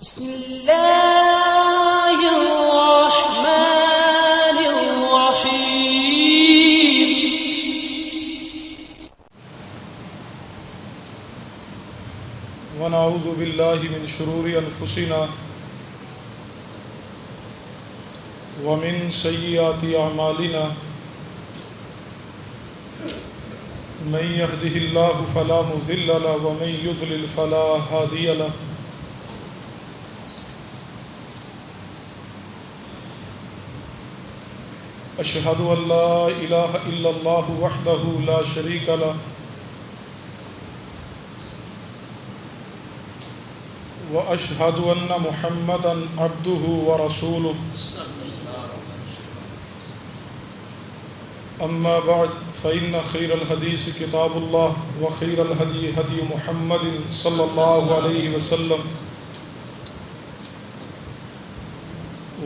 بسم الله الرحمن الرحيم. ونعوذ بالله من شرور أنفسنا ومن سيئات أعمالنا من يهده الله فلا مضل له ومن يضلل فلا هادي له أشهد أن لا إله إلا الله وحده لا شريك له وأشهد أن محمدا عبده ورسوله أما بعد فإن خير الحديث كتاب الله وخير الهدي هدي محمد صلى الله عليه وسلم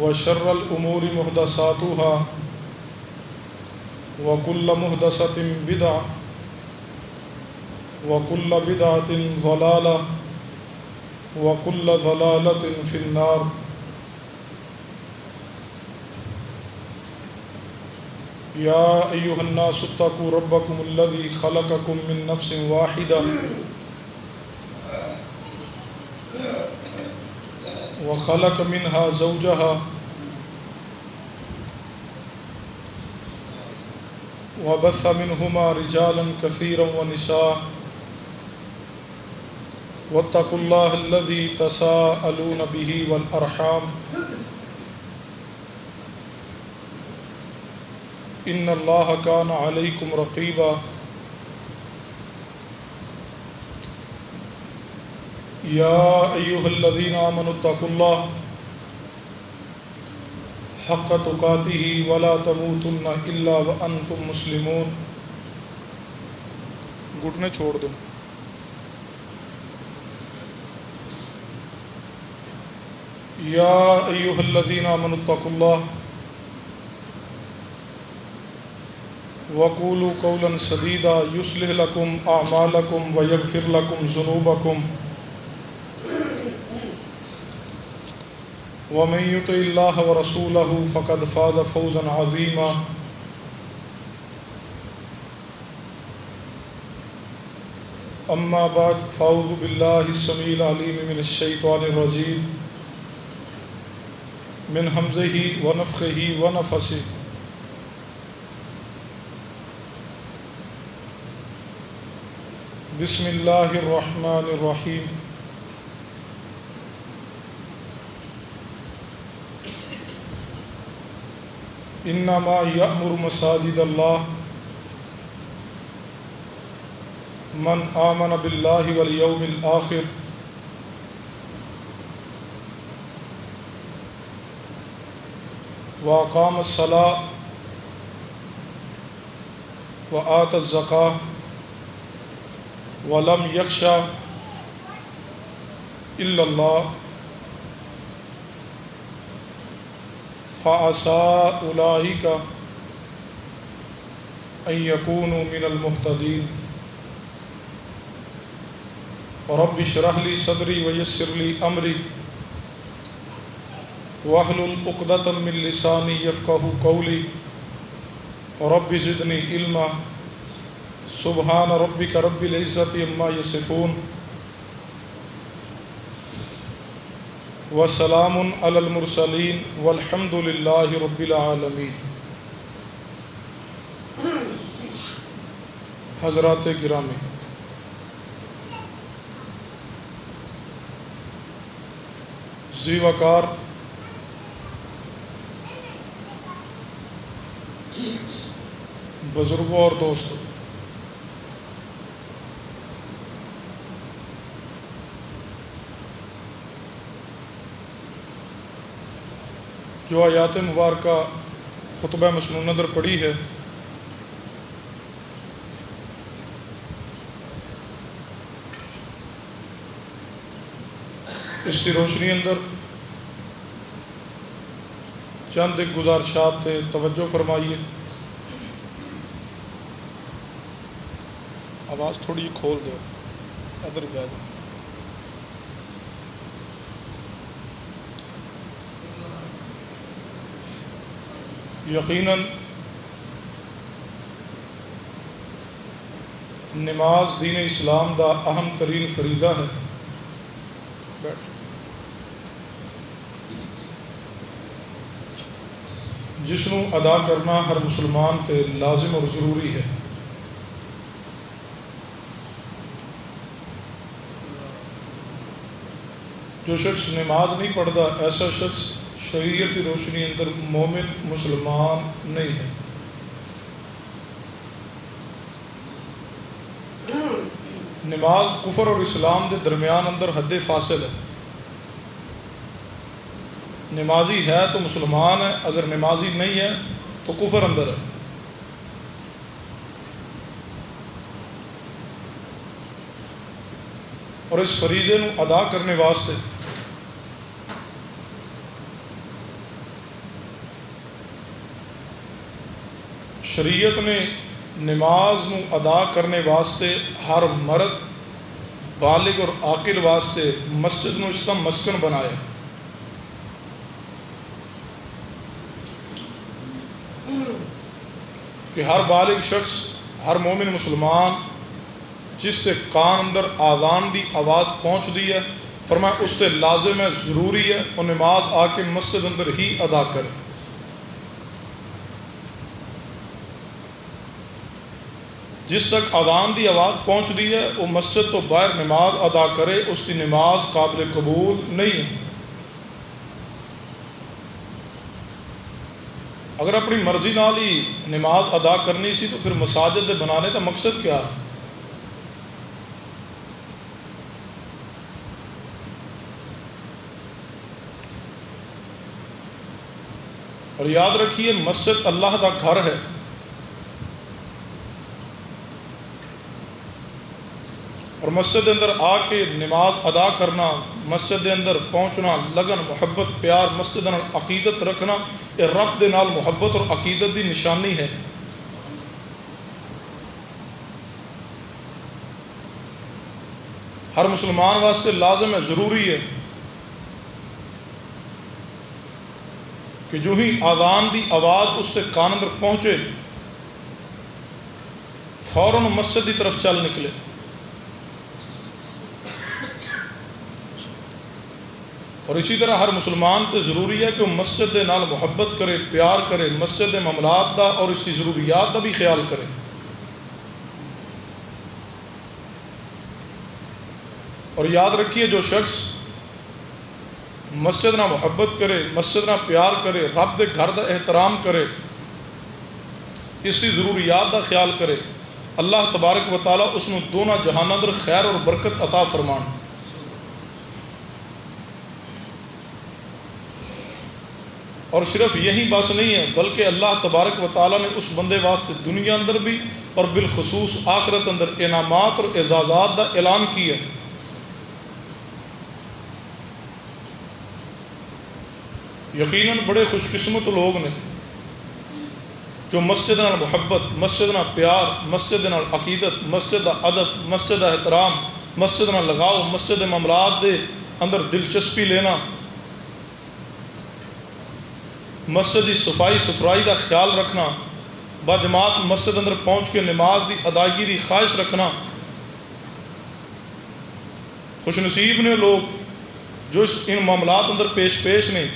وشر الأمور محدثاتها وكل محدثة بدعة وكل بدعة ضلالة وكل ضلالة في النار. يا أيها الناس اتقوا ربكم الذي خلقكم من نفس واحدة وخلق منها زوجها وبث منهما رجالا كثيرا ونساء واتقوا الله الذي تساءلون به والأرحام إن الله كان عليكم رقيبا. يا أيها الذين آمنوا اتقوا الله حق تقاته ولا تموتن إلا وأنتم مسلمون. گھٹنے چھوڑ دو. يا أيها الذين آمنوا اتقوا الله وقولوا قولا سديدا يصلح لكم أعمالكم ويغفر لكم ذنوبكم ومن يطع الله ورسوله فقد فاز فوزا عظيما. أما بعد فأعوذ بالله السميع العليم من الشيطان الرجيم من همزه ونفخه ونفثه. بسم الله الرحمن الرحيم. إنما يأمر مساجد الله من آمن بالله واليوم الآخر وأقام الصلاة وآتى الزكاة ولم يخش إلا الله فعسى أولئك أن يكونوا من المهتدين. رب اشرح لي صدري ويسر لي أمري واحلل عقدة من لساني يفقهوا قولي رب زدني علما. سبحان ربك رب العزة عما يصفون وسلام على المرسلين والحمد لله رب العالمين. حضرات گرامی، ذی وقار بزرگوں اور دوستوں، جو آیات مبارکہ خطبہ مسنون نظر پڑھی ہے، اس کی روشنی اندر چند ایک گزارشات تھے، توجہ فرمائیے. آواز تھوڑی کھول دو، ادھر جا دو. یقیناً نماز دین اسلام دا اہم ترین فریضہ ہے۔ جس نوں ادا کرنا ہر مسلمان تے لازم اور ضروری ہے۔ جو شخص نماز نہیں پڑھتا ایسا شخص شریعت کی روشنی اندر مومن مسلمان نہیں ہے۔ نماز کفر اور اسلام کے درمیان اندر حد فاصل ہے۔ نمازی ہے تو مسلمان ہے، اگر نمازی نہیں ہے تو کفر اندر ہے۔ اور اس فریضے نو ادا کرنے واسطے شریعت نے نماز نو ادا کرنے واسطے ہر مرد بالغ اور عاقل واسطے مسجد نو اس کا مسکن بنایا۔ کہ ہر بالغ شخص، ہر مومن مسلمان جس تے کان اندر آذان دی آواز پہنچ دی ہے، فرمایا اس تے لازم ہے، ضروری ہے، اور نماز آ کے مسجد اندر ہی ادا کرے۔ جس تک آذان دی آواز پہنچ دی ہے وہ مسجد تو باہر نماز ادا کرے، اس کی نماز قابل قبول نہیں ہے۔ اگر اپنی مرضی نال ہی نماز ادا کرنی سی تو پھر مساجد دے بنانے کا مقصد کیا ہے؟ اور یاد رکھیے مسجد اللہ کا گھر ہے، اور مسجد اندر آ کے نماز ادا کرنا، مسجد اندر پہنچنا، لگن، محبت، پیار، مسجد نال عقیدت رکھنا، یہ رب دے نال محبت اور عقیدت دی نشانی ہے۔ ہر مسلمان واسطے لازم ہے، ضروری ہے کہ جو ہی آذان دی آواز اس تے کان اندر پہنچے فوراً مسجد دی طرف چل نکلے۔ اور اسی طرح ہر مسلمان تے ضروری ہے کہ وہ مسجد دے نال محبت کرے، پیار کرے، مسجد دے معاملات دا اور اس کی ضروریات دا بھی خیال کرے۔ اور یاد رکھیے جو شخص مسجد نہ محبت کرے، مسجد نہ پیار کرے، رب دے گھر دا احترام کرے، اس کی ضروریات دا خیال کرے، اللہ تبارک و تعالیٰ اس نو دونوں جہاناں اندر خیر اور برکت عطا فرمان۔ اور صرف یہی بس نہیں ہے بلکہ اللہ تبارک و تعالیٰ نے اس بندے واسطے دنیا اندر بھی اور بالخصوص آخرت اندر انعامات اور اعزازات دا اعلان کیا ہے۔ یقیناً بڑے خوش قسمت لوگ نے جو مسجد نال محبت، مسجد نال پیار، مسجد نال عقیدت، مسجد دا ادب، مسجد دا احترام، مسجد نال لگاؤ، مسجد دے معاملات دے اندر دلچسپی لینا، مسجد کی صفائی ستھرائی دا خیال رکھنا، باجماعت مسجد اندر پہنچ کے نماز دی ادائیگی دی خواہش رکھنا۔ خوش نصیب نے لوگ جو ان معاملات اندر پیش نے،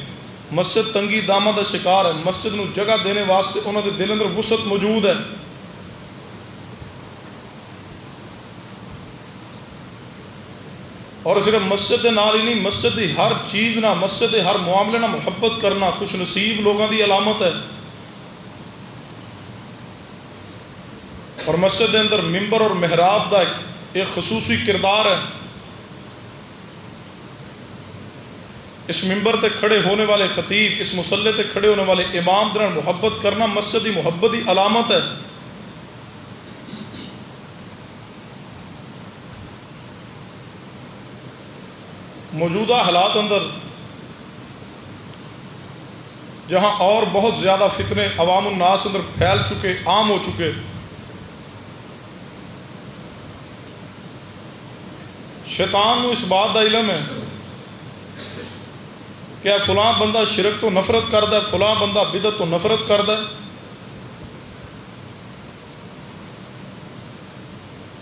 مسجد تنگی دامہ دا شکار ہے، مسجد نو جگہ دینے واسطے انہوں دے دل اندر وسعت موجود ہے۔ اور صرف مسجد دے نال ہی نہیں، مسجد دی ہر چیز نہ، مسجد دے ہر معاملے نہ محبت کرنا خوش نصیب لوگوں دی علامت ہے۔ اور مسجد دے اندر ممبر اور محراب دا ایک خصوصی کردار ہے۔ اس ممبر تے کھڑے ہونے والے خطیب، اس مصلی تے کھڑے ہونے والے امام دے نال محبت کرنا مسجد دی محبت دی علامت ہے۔ موجودہ حالات اندر جہاں اور بہت زیادہ فتنے عوام الناس اندر پھیل چکے، عام ہو چکے، شیطان نو اس بات دا علم ہے کہ فلاں بندہ شرک تو نفرت کردا ہے، فلاں بندہ بدعت تو نفرت کردا ہے،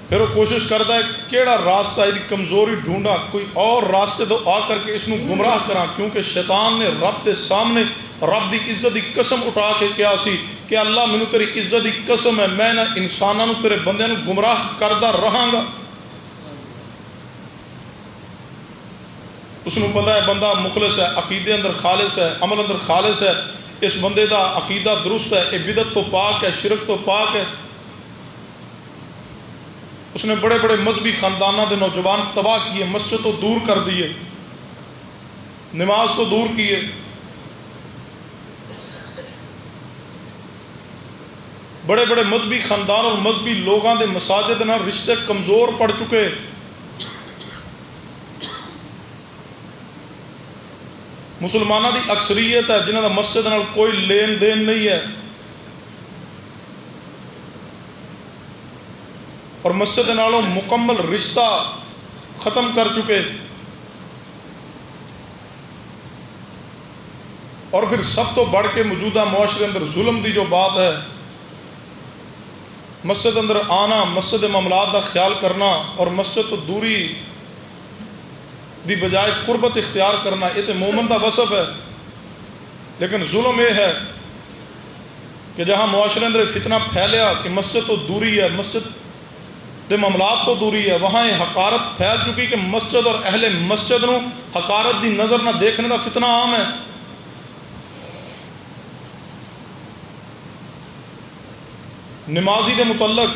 پھر وہ کوشش کرتا ہے کیڑا راستہ یہ کمزوری ڈھونڈا، کوئی اور راستے تو آ کر کے اس نو گمراہ کراں، کیونکہ شیطان نے رب دے سامنے رب دی عزت دی قسم اٹھا کے کیا سی کہ اللہ مینوں تیری عزت دی قسم ہے، میں نہ انساناں نو تیرے بندیاں نو گمراہ کردا رہاں گا۔ اس نو پتہ ہے بندہ مخلص ہے، عقیدے اندر خالص ہے، عمل اندر خالص ہے، اس بندے دا عقیدہ درست ہے، یہ بدعت تو پاک ہے، شرک تو پاک ہے۔ اس نے بڑے بڑے مذہبی خاندانہ دے نوجوان تباہ کیے، مسجد تو دور کر دیے، نماز تو دور کیے، بڑے بڑے مذہبی خاندان اور مذہبی لوگاں دے مساجد نہ رشتے کمزور پڑ چکے۔ مسلمانہ دی اکثریت ہے جنہاں دا مسجد نال کوئی لین دین نہیں ہے، اور مسجد نالوں مکمل رشتہ ختم کر چکے۔ اور پھر سب تو بڑھ کے موجودہ معاشرے اندر ظلم دی جو بات ہے، مسجد اندر آنا، مسجد معاملات دا خیال کرنا اور مسجد تو دوری دی بجائے قربت اختیار کرنا، یہ تو مومن دا وصف ہے۔ لیکن ظلم یہ ہے کہ جہاں معاشرے اندر فتنہ پھیلیا کہ مسجد تو دوری ہے، مسجد دے معاملات تو دوری ہے، وہاں یہ حقارت پھیل چکی کہ مسجد اور اہل مسجد نو حقارت دی نظر نہ دیکھنے دا فتنہ عام ہے۔ نمازی دے متعلق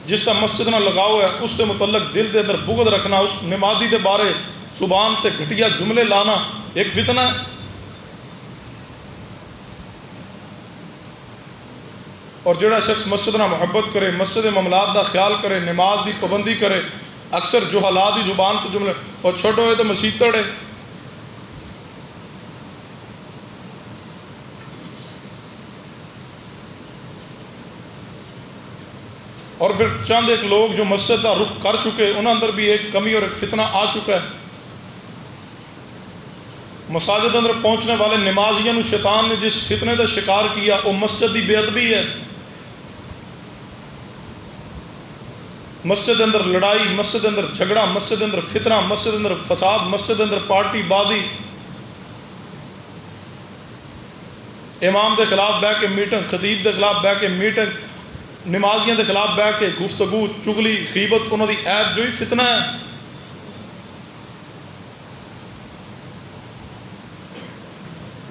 جس کا مسجد نہ لگاؤ ہے، اس دے متعلق دل دے اندر بغض رکھنا، اس نمازی دے بارے زبان تے گھٹیا جملے لانا ایک فتنہ ہے۔ اور جڑا شخص مسجد نہ محبت کرے، مسجد معاملات دا خیال کرے، نماز دی پابندی کرے، اکثر جہالات دی زبان تے جملے اور چھوٹو ہوئے تو مسیح تڑے، اور پھر چند ایک لوگ جو مسجد کا رخ کر چکے، انہاں اندر بھی ایک کمی اور ایک فتنہ آ چکا ہے۔ مساجد اندر پہنچنے والے نمازیوں نے شیطان نے جس فتنے کا شکار کیا وہ مسجد دی بے ادبی ہے۔ مسجد اندر لڑائی، مسجد اندر جھگڑا، مسجد اندر فتنہ، مسجد اندر فساد، مسجد اندر پارٹی بازی، امام دے خلاف بہ کے میٹنگ، خطیب دے خلاف بہ کے میٹنگ، نمازیوں دے خلاف بہ کے گفتگو، چگلی، غیبت، انہوں دی عیب جوئی فتنہ ہے۔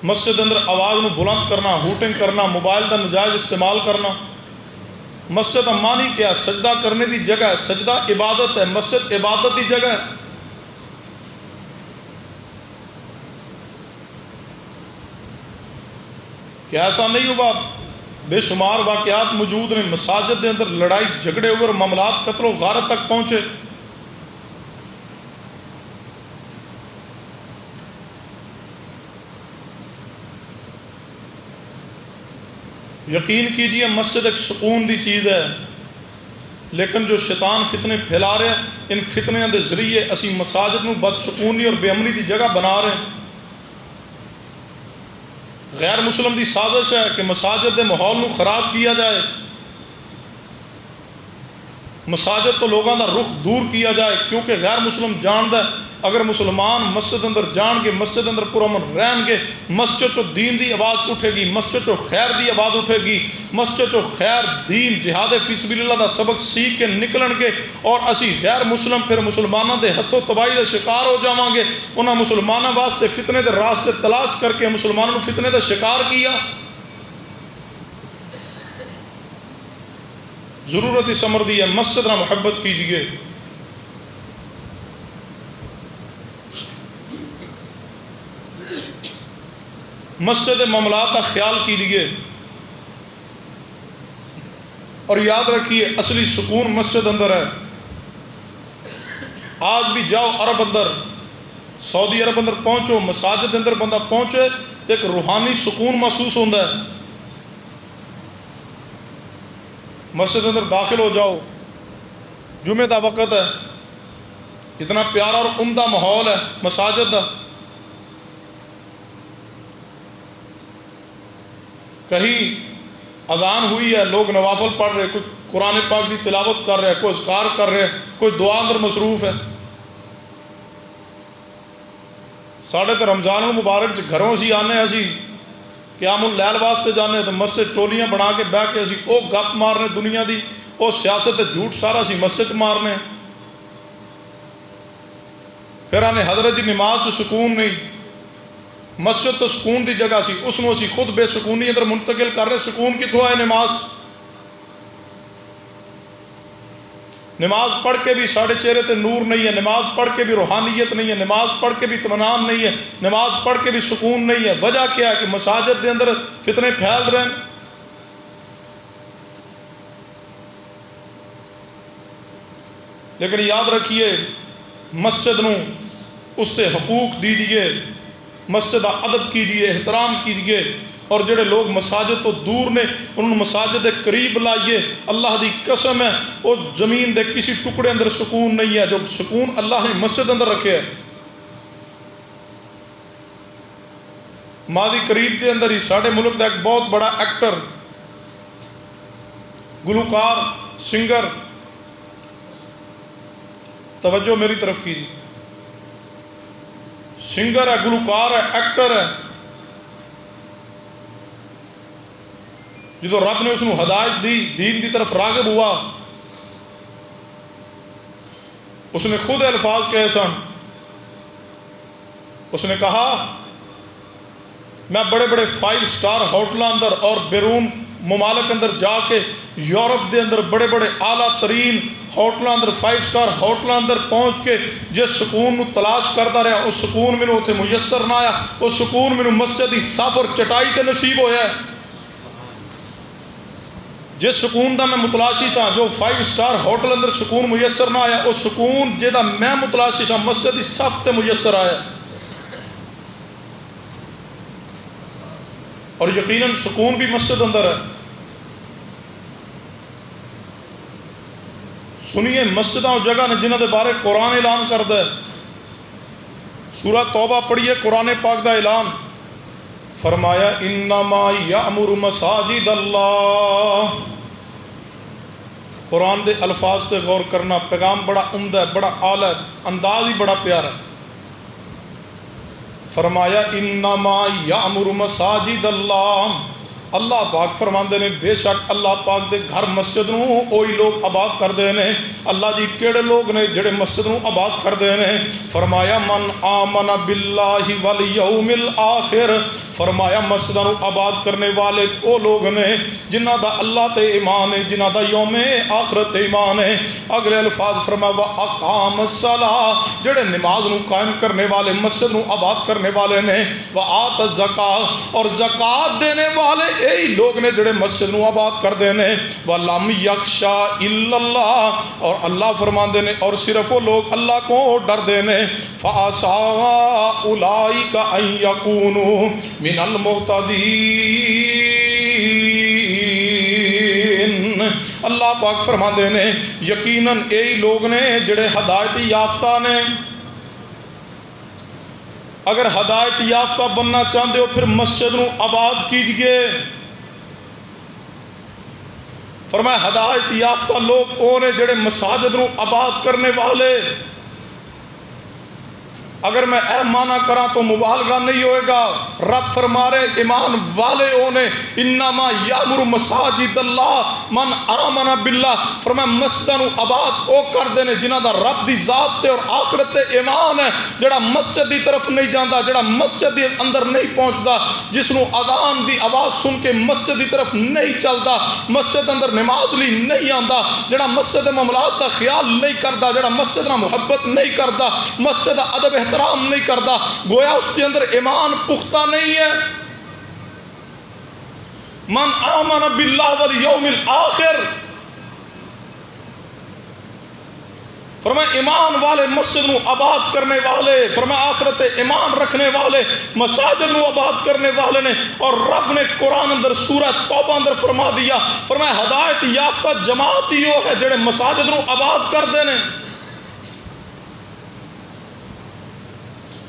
مسجد اندر آواز نو بلند کرنا، ہوٹنگ کرنا، موبائل دا نجائز استعمال کرنا۔ مسجد امانی کیا؟ سجدہ کرنے دی جگہ ہے، سجدہ عبادت ہے، مسجد عبادت دی جگہ ہے۔ کیا ایسا نہیں ہوا؟ بے شمار واقعات موجود ہیں، مساجد دے اندر لڑائی جھگڑے اور معاملات قتل و غارت تک پہنچے۔ یقین کیجئے مسجد ایک سکون دی چیز ہے، لیکن جو شیطان فتنے پھیلا رہے ہیں، ان فتنوں دے ذریعے اسی مساجد نو بد سکونی اور بے امنی دی جگہ بنا رہے ہیں۔ غیر مسلم دی سازش ہے کہ مساجد دے ماحول نو خراب کیا جائے، مساجد تو لوگاں دا رخ دور کیا جائے، کیونکہ غیر مسلم جاندہ ہے اگر مسلمان مسجد اندر جان گے، مسجد اندر پرامن رہن گے، مسجد چو دین دی آواز اٹھے گی، مسجد چو خیر دی آواز اٹھے گی، مسجد چو خیر دین جہاد فی سبیل اللہ دا سبق سیکھ کے نکلن گے، اور اسی غیر مسلم پھر مسلمانوں دے ہتھوں تباہی دے شکار ہو جاواں گے۔ انہاں مسلمانوں واسطے فتنے دے راستے تلاش کر کے مسلمانوں فتنے دے شکار کیا۔ ضرورت اس امر دی ہے مسجد نہ محبت کیجئے۔ مسجد معاملات کا خیال کیجئے، اور یاد رکھیے اصلی سکون مسجد اندر ہے۔ آج بھی جاؤ عرب اندر، سعودی عرب اندر پہنچو، مساجد اندر بندہ پہنچے تو ایک روحانی سکون محسوس ہوتا ہے۔ مسجد اندر داخل ہو جاؤ، جمعہ دا وقت ہے، اتنا پیارا اور عمدہ ماحول ہے مساجد دا، کہیں اذان ہوئی ہے، لوگ نوافل پڑھ رہے، کوئی قرآن پاک دی تلاوت کر رہا ہے، کوئی اذکار کر رہے، کوئی دعا اندر مصروف ہے۔ ساڑھے تو رمضان المبارک گھروں سے آنے اسی قیام اللیل واسطے جانے تو مسجد ٹولیاں بنا کے بہ کے اسی او گپ مارنے دنیا دی، او سیاست جھوٹ سارا سی مسجد مارنے، پھر آنے حضرت جی نماز تو سکون نہیں، مسجد تو سکون دی جگہ سی، اس میں اسی خود بے سکونی ادھر منتقل کر رہے، سکون کتوں آئے نماز؟ نماز پڑھ کے بھی ساڑھے چہرے تے نور نہیں ہے، نماز پڑھ کے بھی روحانیت نہیں ہے، نماز پڑھ کے بھی اطمینان نہیں ہے، نماز پڑھ کے بھی سکون نہیں ہے۔ وجہ کیا ہے کہ مساجد دے اندر فتنے پھیل رہے ہیں۔ لیکن یاد رکھیے مسجد نو اس تے حقوق دیجئے، مسجد ادب کیجئے، احترام کیجئے، اور جڑے لوگ مساجد تو دور نے انہوں مساجد دے قریب لائیے۔ اللہ دی قسم ہے اس زمین دے کسی ٹکڑے اندر سکون نہیں ہے جو سکون اللہ نے مسجد اندر رکھے ہے۔ ماضی قریب دے اندر ہی ساڑھے ملک دا ایک بہت بڑا ایکٹر، گلوکار، سنگر، توجہ میری طرف کیجیے، سنگر ہے، گلوکار ہے، ایکٹر ہے، جدو رب نے اس نے ہدایت دی، دین دی طرف راغب ہوا، اس نے خود الفاظ کہے سن، اس نے کہا میں بڑے بڑے 5 سٹار ہوٹل اندر اور بیرون ممالک اندر جا کے یورپ دے اندر بڑے بڑے اعلیٰ ترین ہوٹل اندر 5 سٹار ہوٹل اندر پہنچ کے جس سکون نو تلاش کرتا رہا، اس سکون میں اتنے میسر نہ آیا، اس سکون میں مسجد دی سافر چٹائی تے نصیب ہویا ہے۔ جس سکون دا میں متلاشی سا، جو 5 سٹار ہوٹل اندر سکون میسر نہ آیا، اس سکون جہاں میں متلاشی سا مسجد دی صف تے میسر آیا، اور یقیناً سکون بھی مسجد اندر ہے۔ سنیے مسجداں اور جگہ نے جنہاں دے بارے قرآن اعلان کردہ ہے، سورہ توبہ پڑھیے، قرآن پاک دا اعلان فرمایا انما یامر مساجد اللہ۔ قرآن دے الفاظ تے غور کرنا، پیغام بڑا عمدہ ہے، بڑا اعلیٰ ہے، انداز ہی بڑا پیارا ہے۔ فرمایا انما یامر مساجد اللہ، اللہ پاک فرماندے نے بے شک اللہ پاک دے گھر مسجد نو اوہی لوگ آباد کر دے نے۔ اللہ جی کیڑے لوگ نے جڑے مسجد نو آباد کر دے نے؟ فرمایا من آمن باللہ والیوم الآخر، فرمایا مسجد نو آباد کرنے والے او لوگ نے جنہ دا اللہ تے ایمان ہے، جنہ دا یوم آخرت ایمان ہے۔ اگلے الفاظ فرمایا وَأَقَامَ الصَّلَاةَ، جڑے نماز نو قائم کرنے والے، مسجد نو آباد کرنے والے نے۔ وَآتَ الزَّکَاةَ، اور زکوٰۃ دینے والے یہی لوگ نے جڑے مسجد نو آباد کر دینے۔ وَلَمْ يَخْشَا إِلَّا اللَّهَ، اور اللہ فرمان دینے اور صرف وہ لوگ اللہ کو ڈر دینے۔ فَعَسَىٰ أُولَٰئِكَ أَن يَكُونُوا مِنَ الْمُهْتَدِينَ، اللہ پاک فرمان دینے یقیناً یہی لوگ نے جڑے ہدایت یافتہ نے۔ اگر ہدایت یافتہ بننا چاہتے ہو پھر مسجد نو آباد کیجئے۔ فرمایا ہدایت یافتہ لوگ وہ نے جڑے مساجد نو آباد کرنے والے۔ اگر میں اے مانا کرا تو مبالغہ نہیں ہوئے گا، رب فرما رہے ایمان والے ہونے انما یامر مساجد اللہ من آمن باللہ، فرمایا مسجداں نو آباد او کر دینے جنہاں دا رب دی ذات تے اور آخرت تے ایمان ہے، جڑا مسجد دی طرف نہیں جاندا، جڑا مسجد دی اندر نہیں پہنچدا، جس نو اذان دی آواز سن کے مسجد دی طرف نہیں چلدا، مسجد اندر نماز لی نہیں آندا، جڑا مسجد معاملات دا خیال نہیں کردا، جڑا مسجد نہ محبت نہیں کردا، مسجد دا ادب احترام نہیں کردا، گویا اس کے اندر ایمان پختہ نہیں ہے۔ من آمن باللہ والیوم الآخر، فرمایا ایمان والے مسجد نو آباد کرنے والے، فرمایا آخرت ایمان رکھنے والے مساجد نو آباد کرنے والے نے۔ اور رب نے قرآن اندر سورہ توبہ اندر فرما دیا، فرمایا ہدایت یافتہ جماعت ہی ہے جڑے مساجد نو آباد کر دینے۔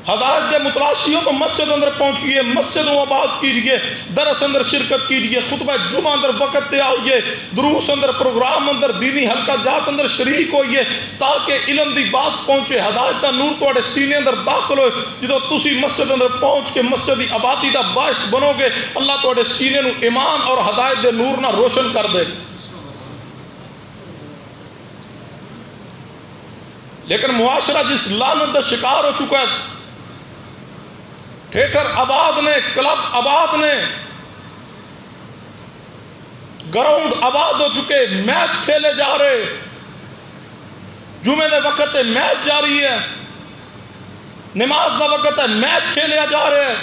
ہدایت دے متلاشی ہو تو مسجد اندر پہنچیے، مسجد و آباد کیجئے، درس اندر شرکت کیجئے، خطبہ جمعہ اندر وقت تے آئیے، دروس اندر، پروگرام اندر، دینی حلقہ جات اندر شریک ہوئیے، تاکہ علم دی بات پہنچے، ہدایت دا نور توڑے سینے اندر داخل ہوئے۔ جدو تسی مسجد اندر پہنچ کے مسجد دی آبادی دا باعث بنو گے، اللہ توڑے سینے نو ایمان اور ہدایت دے نور نہ روشن کر دے۔ لیکن معاشرہ جس لعنت دا شکار ہو چکا ہے، تھیٹر آباد نے، کلب آباد نے، گراؤنڈ آباد ہو چکے، میچ کھیلے جا رہے، جمعے دے وقت میچ جاری ہے، نماز دا وقت ہے میچ کھیلے جا رہے،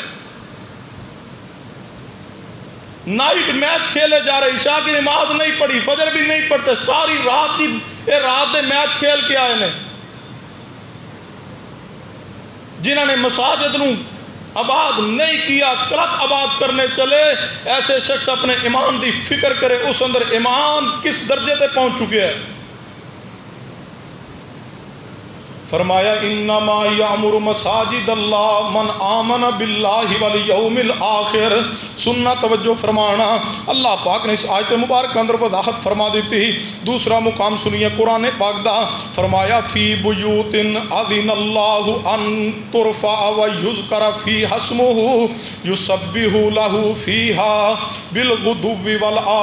نائٹ میچ کھیلے جا رہے، عشاء کی نماز نہیں پڑھی، فجر بھی نہیں پڑھتے، ساری رات دے میچ کھیل کے آئے نے۔ جنہوں نے مساجد نو آباد نہیں کیا، کلب آباد کرنے چلے، ایسے شخص اپنے ایمان دی فکر کرے، اس اندر ایمان کس درجے تے پہنچ چکے ہیں۔ فرمایا انما یامر مساجد اللہ من آمن باللہ والیوم الآخر۔ سننا توجہ فرمانا، اللہ پاک نے اس آیت مبارک اندر وضاحت فرما دیتی۔ دوسرا مقام سنیے قرآن پاک دا، فرمایا فی بیوت اذن اللہ ان ترفع ویذکر فیہا اسمہ یسبح لہ فیہا بالغدو والآصال۔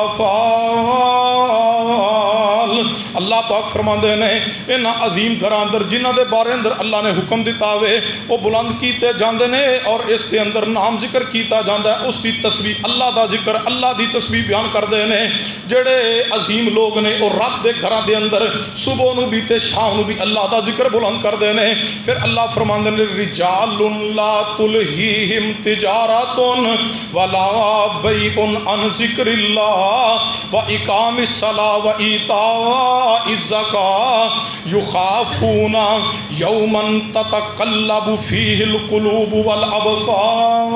اللہ پاک فرماندے نے ان عظیم گھراں اندر جنہاں دے بارے اندر اللہ نے حکم دیتا ہوئے وہ بلند کیتے جاندے نے، اور اس دے اندر نام ذکر کیتا جاندا ہے، اس دی تسبیح اللہ دا ذکر، اللہ دی تسبیح بیان کردے نے۔ جڑے عظیم لوگ نے اور رب دے گھراں دے اندر صبح نو بھی تے شام نو بھی اللہ دا ذکر بلند کردے نے۔ پھر اللہ فرماندے نے رجال لا تلہیہم تجارت ولا بیع عن ذکر اللہ واقام الصلاۃ وایتاء الزکاۃ یخافون یوما تتقلب فیہ القلوب والابصار۔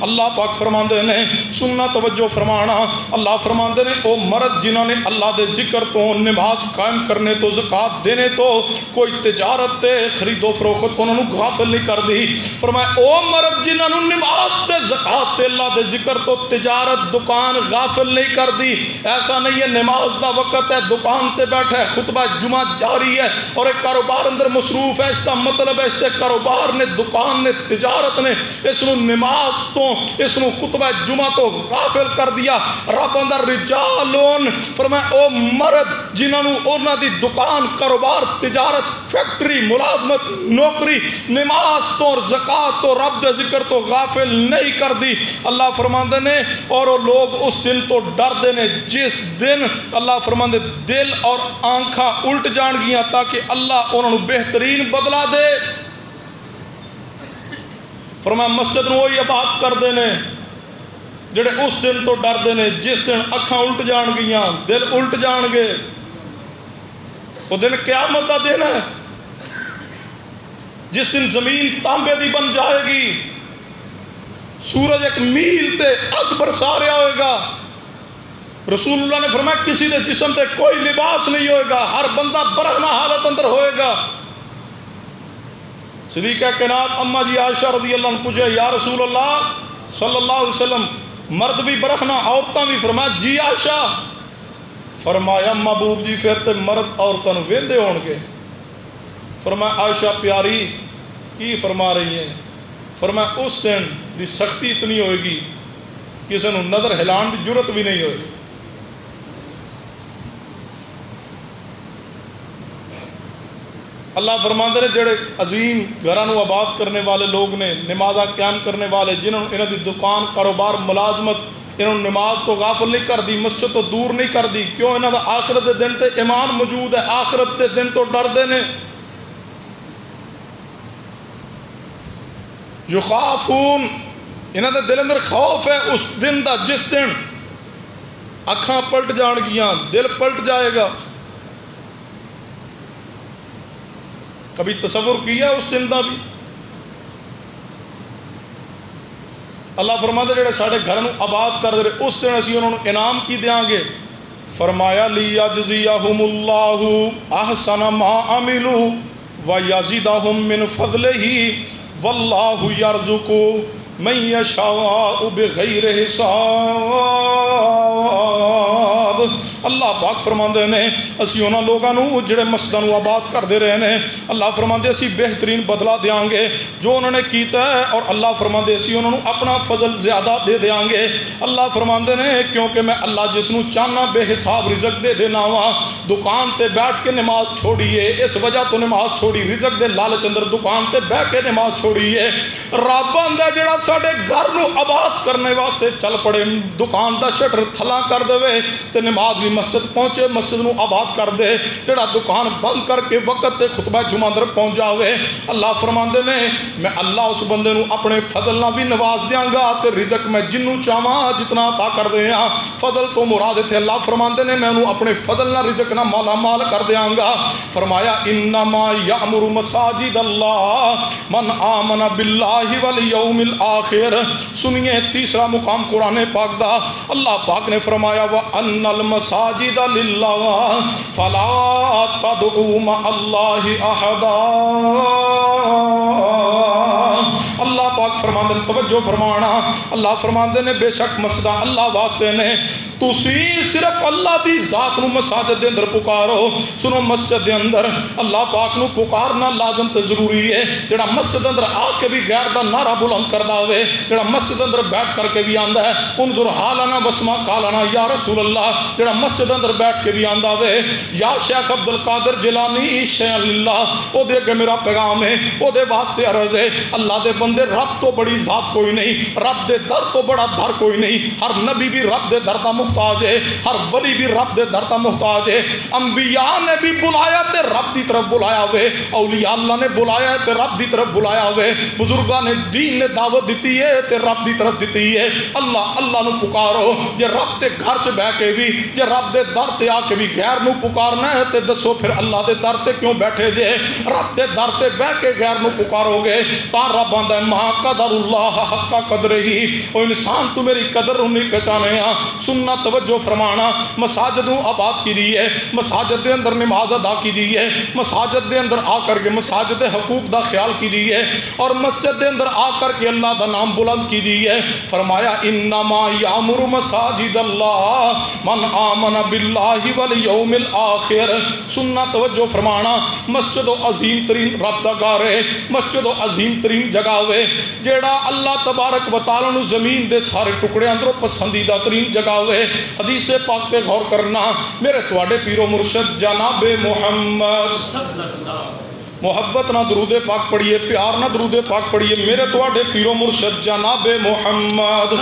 اللہ پاک فرماندے نے، سننا توجہ فرمانا، اللہ فرماندے نے او مرد جنہاں نے اللہ دے ذکر تو، نماز قائم کرنے تو، زکوٰۃ دینے تو، کوئی تجارت تے خرید و فروخت انہوں نے غافل نہیں کر دی۔ فرمایا او مرد جنہاں نے نماز تے، زکوٰۃ تے، اللہ دے ذکر تو، تجارت دکان غافل نہیں کر دی۔ ایسا نہیں ہے نماز دا وقت ہے، دکان تے بیٹھا ہے، خطبہ جمعہ جاری ہے اور ایک کاروبار اندر مصروف ہے، اس کا مطلب ہے اس کے کاروبار نے، دکان نے، تجارت نے اس نو نماز تو، اس نو خطبہ جمعہ تو غافل کر دیا۔ رب اندر رجالون، فرمایا او مرد جنہاں نو انہاں دی دکان، کاروبار، تجارت، فیکٹری، ملازمت، نوکری، نماز تو اور زکوٰۃ تو، رب دے ذکر تو غافل نہیں کر دی۔ اللہ فرماندے نے اور وہ لوگ اس دن تو ڈر دے نے جس دن اللہ فرماندے دل اور آنکھاں الٹ جان گیاں تاکہ اللہ انہوں نے بہترین بدلہ دے۔ فرمایا مسجد نو وہی آباد کر دینے جڑے اس دن تو ڈر دینے جس دن اکھاں الٹ جان گیاں، دل الٹ جان گے۔ وہ دن قیامت دا دن ہے جس دن زمین تانبے دی بن جائے گی، سورج ایک میل تے اگ برسا رہا ہوئے گا۔ رسول اللہ نے فرمایا کسی دے جسم تے کوئی لباس نہیں ہوئے گا، ہر بندہ برہنہ حالت اندر ہوئے گا۔ صدیقہ کائنات اما جی عائشہ رضی اللہ عنہ پوچھے یا رسول اللہ صلی اللہ علیہ وسلم مرد بھی برہنہ عورتاں بھی؟ فرمایا جی عائشہ۔ فرمایا محبوب جی پھر تے مرد عورتاں ویندے ہون گے۔ فرمایا عائشہ پیاری کی فرما رہی ہیں؟ فرمایا اس دن دی سختی اتنی ہوئے گی کسی نے نظر ہلان دی جرت بھی نہیں ہوئے۔ اللہ فرماندے نے جڑے عظیم گھرانوں آباد کرنے والے لوگ نے، نمازاں قیام کرنے والے جنہوں نے انہوں دی دکان، کاروبار، ملازمت، انہوں نے نماز تو غافل نہیں کر دی، مسجد تو دور نہیں کر دی، کیوں؟ انہوں دا آخرت دے دن تے ایمان موجود ہے، آخرت دے دن تو ڈر دے نے۔ یخافون، انہوں دے دل اندر خوف ہے اس دن دا جس دن اکھاں پلٹ جان گیاں، دل پلٹ جائے گا۔ کبھی تصور کیا اس دن دا بھی؟ اللہ فرماتے جڑے ساڑھے گھر نو آباد کر دے اس دن اسی انہوں نے انعام کی دیاں گے۔ فرمایا لیجزیہم اللہ احسن ما عملوا وَيَزِدَهُم مِّن فَضْلِهِ وَاللَّهُ يَرْزُقُ مَن يَشَاءُ بِغَيْرِ حساب۔ اللہ پاک فرماندے نے اسی انہاں لوگاں نو جڑے مسجداں نو آباد کردے رہے نے، اللہ فرماندے اسی بہترین بدلہ دیاں گے جو انہوں نے کیتا ہے، اور اللہ فرماندے اسی انہوں نے اپنا فضل زیادہ دے دیاں گے۔ اللہ فرماندے نے کیونکہ میں اللہ جس نو چاہنا بے حساب رزق دے دینا وا۔ دکان تے بیٹھ کے نماز چھوڑیے، اس وجہ تو نماز چھوڑی، رزق دے لالچ اندر دکان تے بیٹھ کے نماز چھوڑیے۔ رب آندا جڑا ساڈے گھر نو آباد کرنے واسطے چل پڑے، دکان دا شٹر تھلا کر دے تے نماز بھی مسجد پہنچے، مسجد نو آباد کر دے، جڑا دکان بند کر کے وقت تے خطبہ جمعہ اندر پہنچ جاوے، اللہ فرماندے نے میں اللہ اس بندے نو اپنے فضل نہ بھی نواز دیاں گا تے رزق میں جنوں چاہواں جتنا عطا کر دیاں۔ فضل تو مراد تھے اللہ فرماندے نے میں انہوں اپنے فضل نہ رزق نہ مالا مال کر دیاں گا۔ فرمایا انما یامر مساجد اللہ من آمن باللہ والیوم الآخر۔ سنیے تیسرا مقام قرآن پاک دا، اللہ پاک نے فرمایا وَأَنَّ الْمَسَاجِدَ لِلَّهِ فَلَا تَدْعُوا مَعَ اللَّهِ أَحَدًا۔ اللہ پاک فرماندے نے، توجہ فرمانا، اللہ فرماندے نے بے شک مسجد اللہ واسطے نے، تسی صرف اللہ دی ذات نو مساجد دے اندر پکارو۔ سنو مسجد دے اندر اللہ پاک نو پکارنا لازم تے ضروری ہے۔ جڑا مسجد اندر آ کے بھی غیر دا نعرہ بلند کردا ہوئے، جڑا مسجد اندر بیٹھ کر کے بھی آندا ہے انظر حالنا واسمع قالنا یا رسول اللہ، جڑا مسجد اندر بیٹھ کے بھی آندا ہوئے یا شیخ عبد القادر جیلانی شیخ اللہ، او دے کے میرا پیغام ہے، او دے واسطے عرض ہے اللہ دے بندے، رب تو بڑی ذات کوئی نہیں، رب دے در تو بڑا در کوئی نہیں۔ ہر نبی بھی رب دے در دا محتاج ہے، ہر ولی بھی رب دے در دا محتاج ہے۔ انبیاء نے بھی بلایا تے رب دی طرف بلایا ہوئے، اولیاء اللہ نے بلایا تے رب دی طرف بلایا ہوئے، بزرگاں نے دین نے دعوت دیتی ہے تے رب دی طرف دیتی ہے۔ اللہ اللہ نو پکارو، جے رب تے گھر چ بہ کے بھی، جے رب دے در تے آ کے بھی غیر نو پکارنا ہے تے دسو پھر اللہ دے در تے کیوں بیٹھے جے؟ رب دے در تے بہ کے غیر نو پکارو گے تاں رب آندا ہے ما قدر اللہ حق قدرہ، او انسان تو میری قدر نہیں پہچانے ہاں۔ سننا توجہ فرمانا، مساجد آباد کی دی ہے، مساجد دے اندر نماز ادا کی دی ہے، مساجد دے اندر آ کر کے مساجد حقوق دا خیال کی دی ہے، اور مسجد دے اندر آ کر کے اللہ دا نام بلند کی دی ہے۔ فرمایا انما یامر مساجد اللہ من آمن باللہ والیوم الآخر۔ سننا توجہ فرمانا، مسجد و عظیم ترین رب دا گھر ہے، مسجد و عظیم ترین جگہ ہے، جیڑا اللہ تبارک و تعالی نو زمین دے سارے ٹکڑے اندروں پسندیدہ ترین جگہ ہے۔ حدیث پاک تے غور کرنا، میرے تواڈے پیر و مرشد جناب محمد محبت نہ درود پاک پڑھیے، پیار نہ درود پاک پڑھیے، میرے تواڈے پیر و مرشد جناب محمد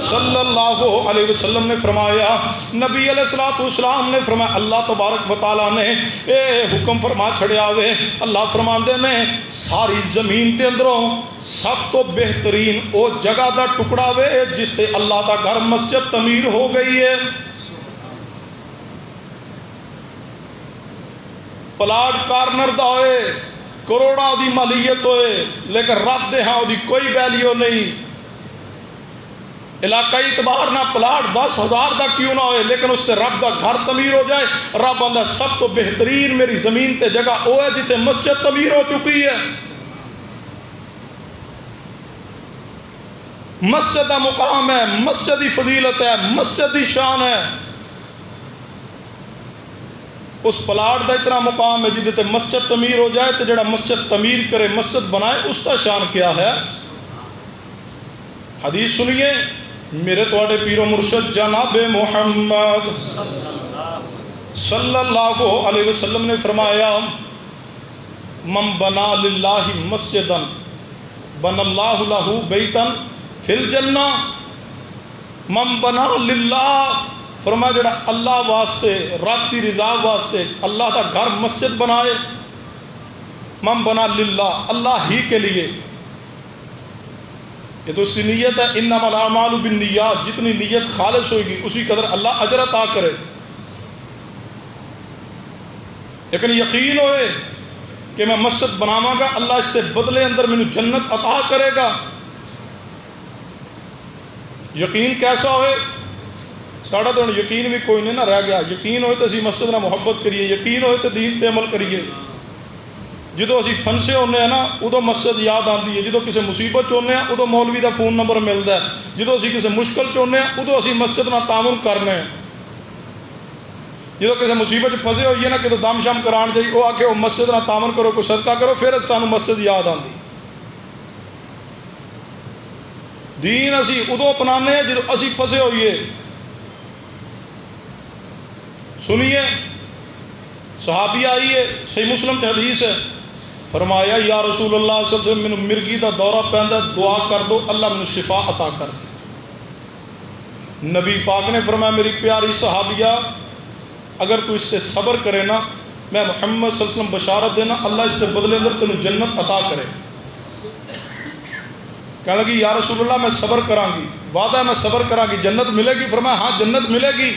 صلی اللہ علیہ وسلم نے فرمایا، نبی علیہ السلام نے فرمایا، اللہ تبارک و تعالیٰ نے اے حکم فرما چھڑیا ہوئے، اللہ فرماندے نے ساری زمین تے اندروں سب تو بہترین او جگہ دا ٹکڑا ہوئے جس تے اللہ دا گھر مسجد تعمیر ہو گئی ہے۔ پلاٹ کارنر دا ہوئے، کروڑا دی مالیت ہوئے، لیکن رب دے ہاں دی کوئی ویلیو نہیں۔ علاقائی اعتبار نہ پلاٹ 10,000 دا کیوں نہ ہوئے، لیکن اس تے رب دا گھر تعمیر ہو جائے، رب آندا سب تو بہترین میری زمین تے جگہ وہ ہے جتے مسجد تعمیر ہو چکی ہے۔ مسجد دا مقام ہے، مسجد دی فضیلت ہے، مسجد دی شان ہے۔ اس پلاٹ دا اتنا مقام ہے جدے تے مسجد تعمیر ہو جائے، تو جڑا مسجد تعمیر کرے، مسجد بنائے، اس کا شان کیا ہے؟ حدیث سنیے، میرے تواڈے پیر و مرشد جناب محمد صلی اللہ علیہ وسلم نے فرمایا، من بنا للہ مسجدا بنا اللہ لہ بیتا فی الجنہ۔ من بنا للہ، فرمایا جڑا اللہ واسطے، رب دی رضا واسطے اللہ کا گھر مسجد بنائے، من بنا للہ، اللہ ہی کے لیے، یہ تو اس کی نیت ہے، انما الاعمال بالنیات، جتنی نیت خالص ہوئے گی اسی قدر اللہ اجر عطا کرے۔ لیکن یقین ہوئے کہ میں مسجد بناواں گا، اللہ اس کے بدلے اندر مینوں جنت عطا کرے گا۔ یقین کیسا ہوئے؟ ساڑھا تو یقین بھی کوئی نہیں نہ رہ گیا۔ یقین ہوئے تو اسی مسجد نہ محبت کریے، یقین ہوئے تو دین تے عمل کریے۔ جدو اسی پھنسے ہونے ہیں نا ادو مسجد یاد آتی ہے، جدو کسی مصیبت چونے ہیں ادو مولوی دا فون نمبر ملتا ہے، جدو اسی کسی مشکل چونے ہیں ادو اسی مسجد نہ تعاون کرنے ہیں، جدو کسی مصیبت پھنسے ہوئی ہے نا کہ دم شم کران جائی وہ آ کے وہ مسجد نہ تعاون کرو، کوئی صدقہ کرو، پھر سانو مسجد یاد آتی۔ دین اسی ادو اپنانے ہیں جدو اسی پھنسے ہوئیے۔ سنیے صحابی آئیے، صحیح مسلم کی حدیث ہے، فرمایا یا رسول اللہ صلی اللہ علیہ وسلم میں مرگی دا دورہ پہندا دعا کر دو اللہ میں شفا عطا کر دے۔ نبی پاک نے فرمایا میری پیاری صحابیہ اگر تو اس سے صبر کرے نا میں محمد صلی اللہ علیہ وسلم بشارت دینا اللہ اس کے بدلے اندر تینوں جنت عطا کرے۔ کہنے لگی یا رسول اللہ میں صبر کراں گی، وعدہ ہے میں صبر کراں گی، جنت ملے گی؟ فرمایا ہاں جنت ملے گی۔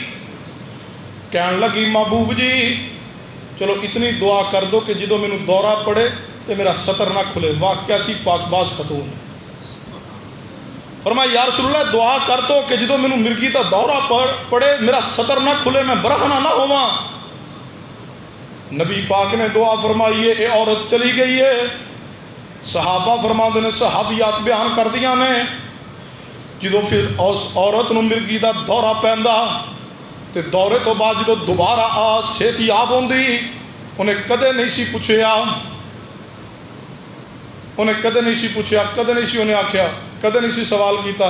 کہنے لگی محبوب جی چلو اتنی دعا کر دو کہ جدو مینوں دورہ پڑے تو میرا سطر نہ کھلے۔ واہ کیسی پاک باز خاتون ہے۔ فرمایا یا رسول اللہ دعا کر دو کہ جدو مینوں مرگی دا دورہ پڑے میرا سطر نہ کھلے، میں برہنہ نہ ہواں۔ نبی پاک نے دعا فرمائی ہے، اے عورت چلی گئی ہے۔ صحابہ فرماندے نے صحابیات بیان کر دیا نے جدو پھر اس عورت نو مرگی دا دورہ پیندا تے دورے تو بعد جدو دوبارہ صحت یاب ہوندی انہیں کدے نہیں سی پوچھیا، انہیں کدے نہیں سی پوچھیا، کدے نہیں سی انہیں آکھیا، کدے نہیں سی سوال کیتا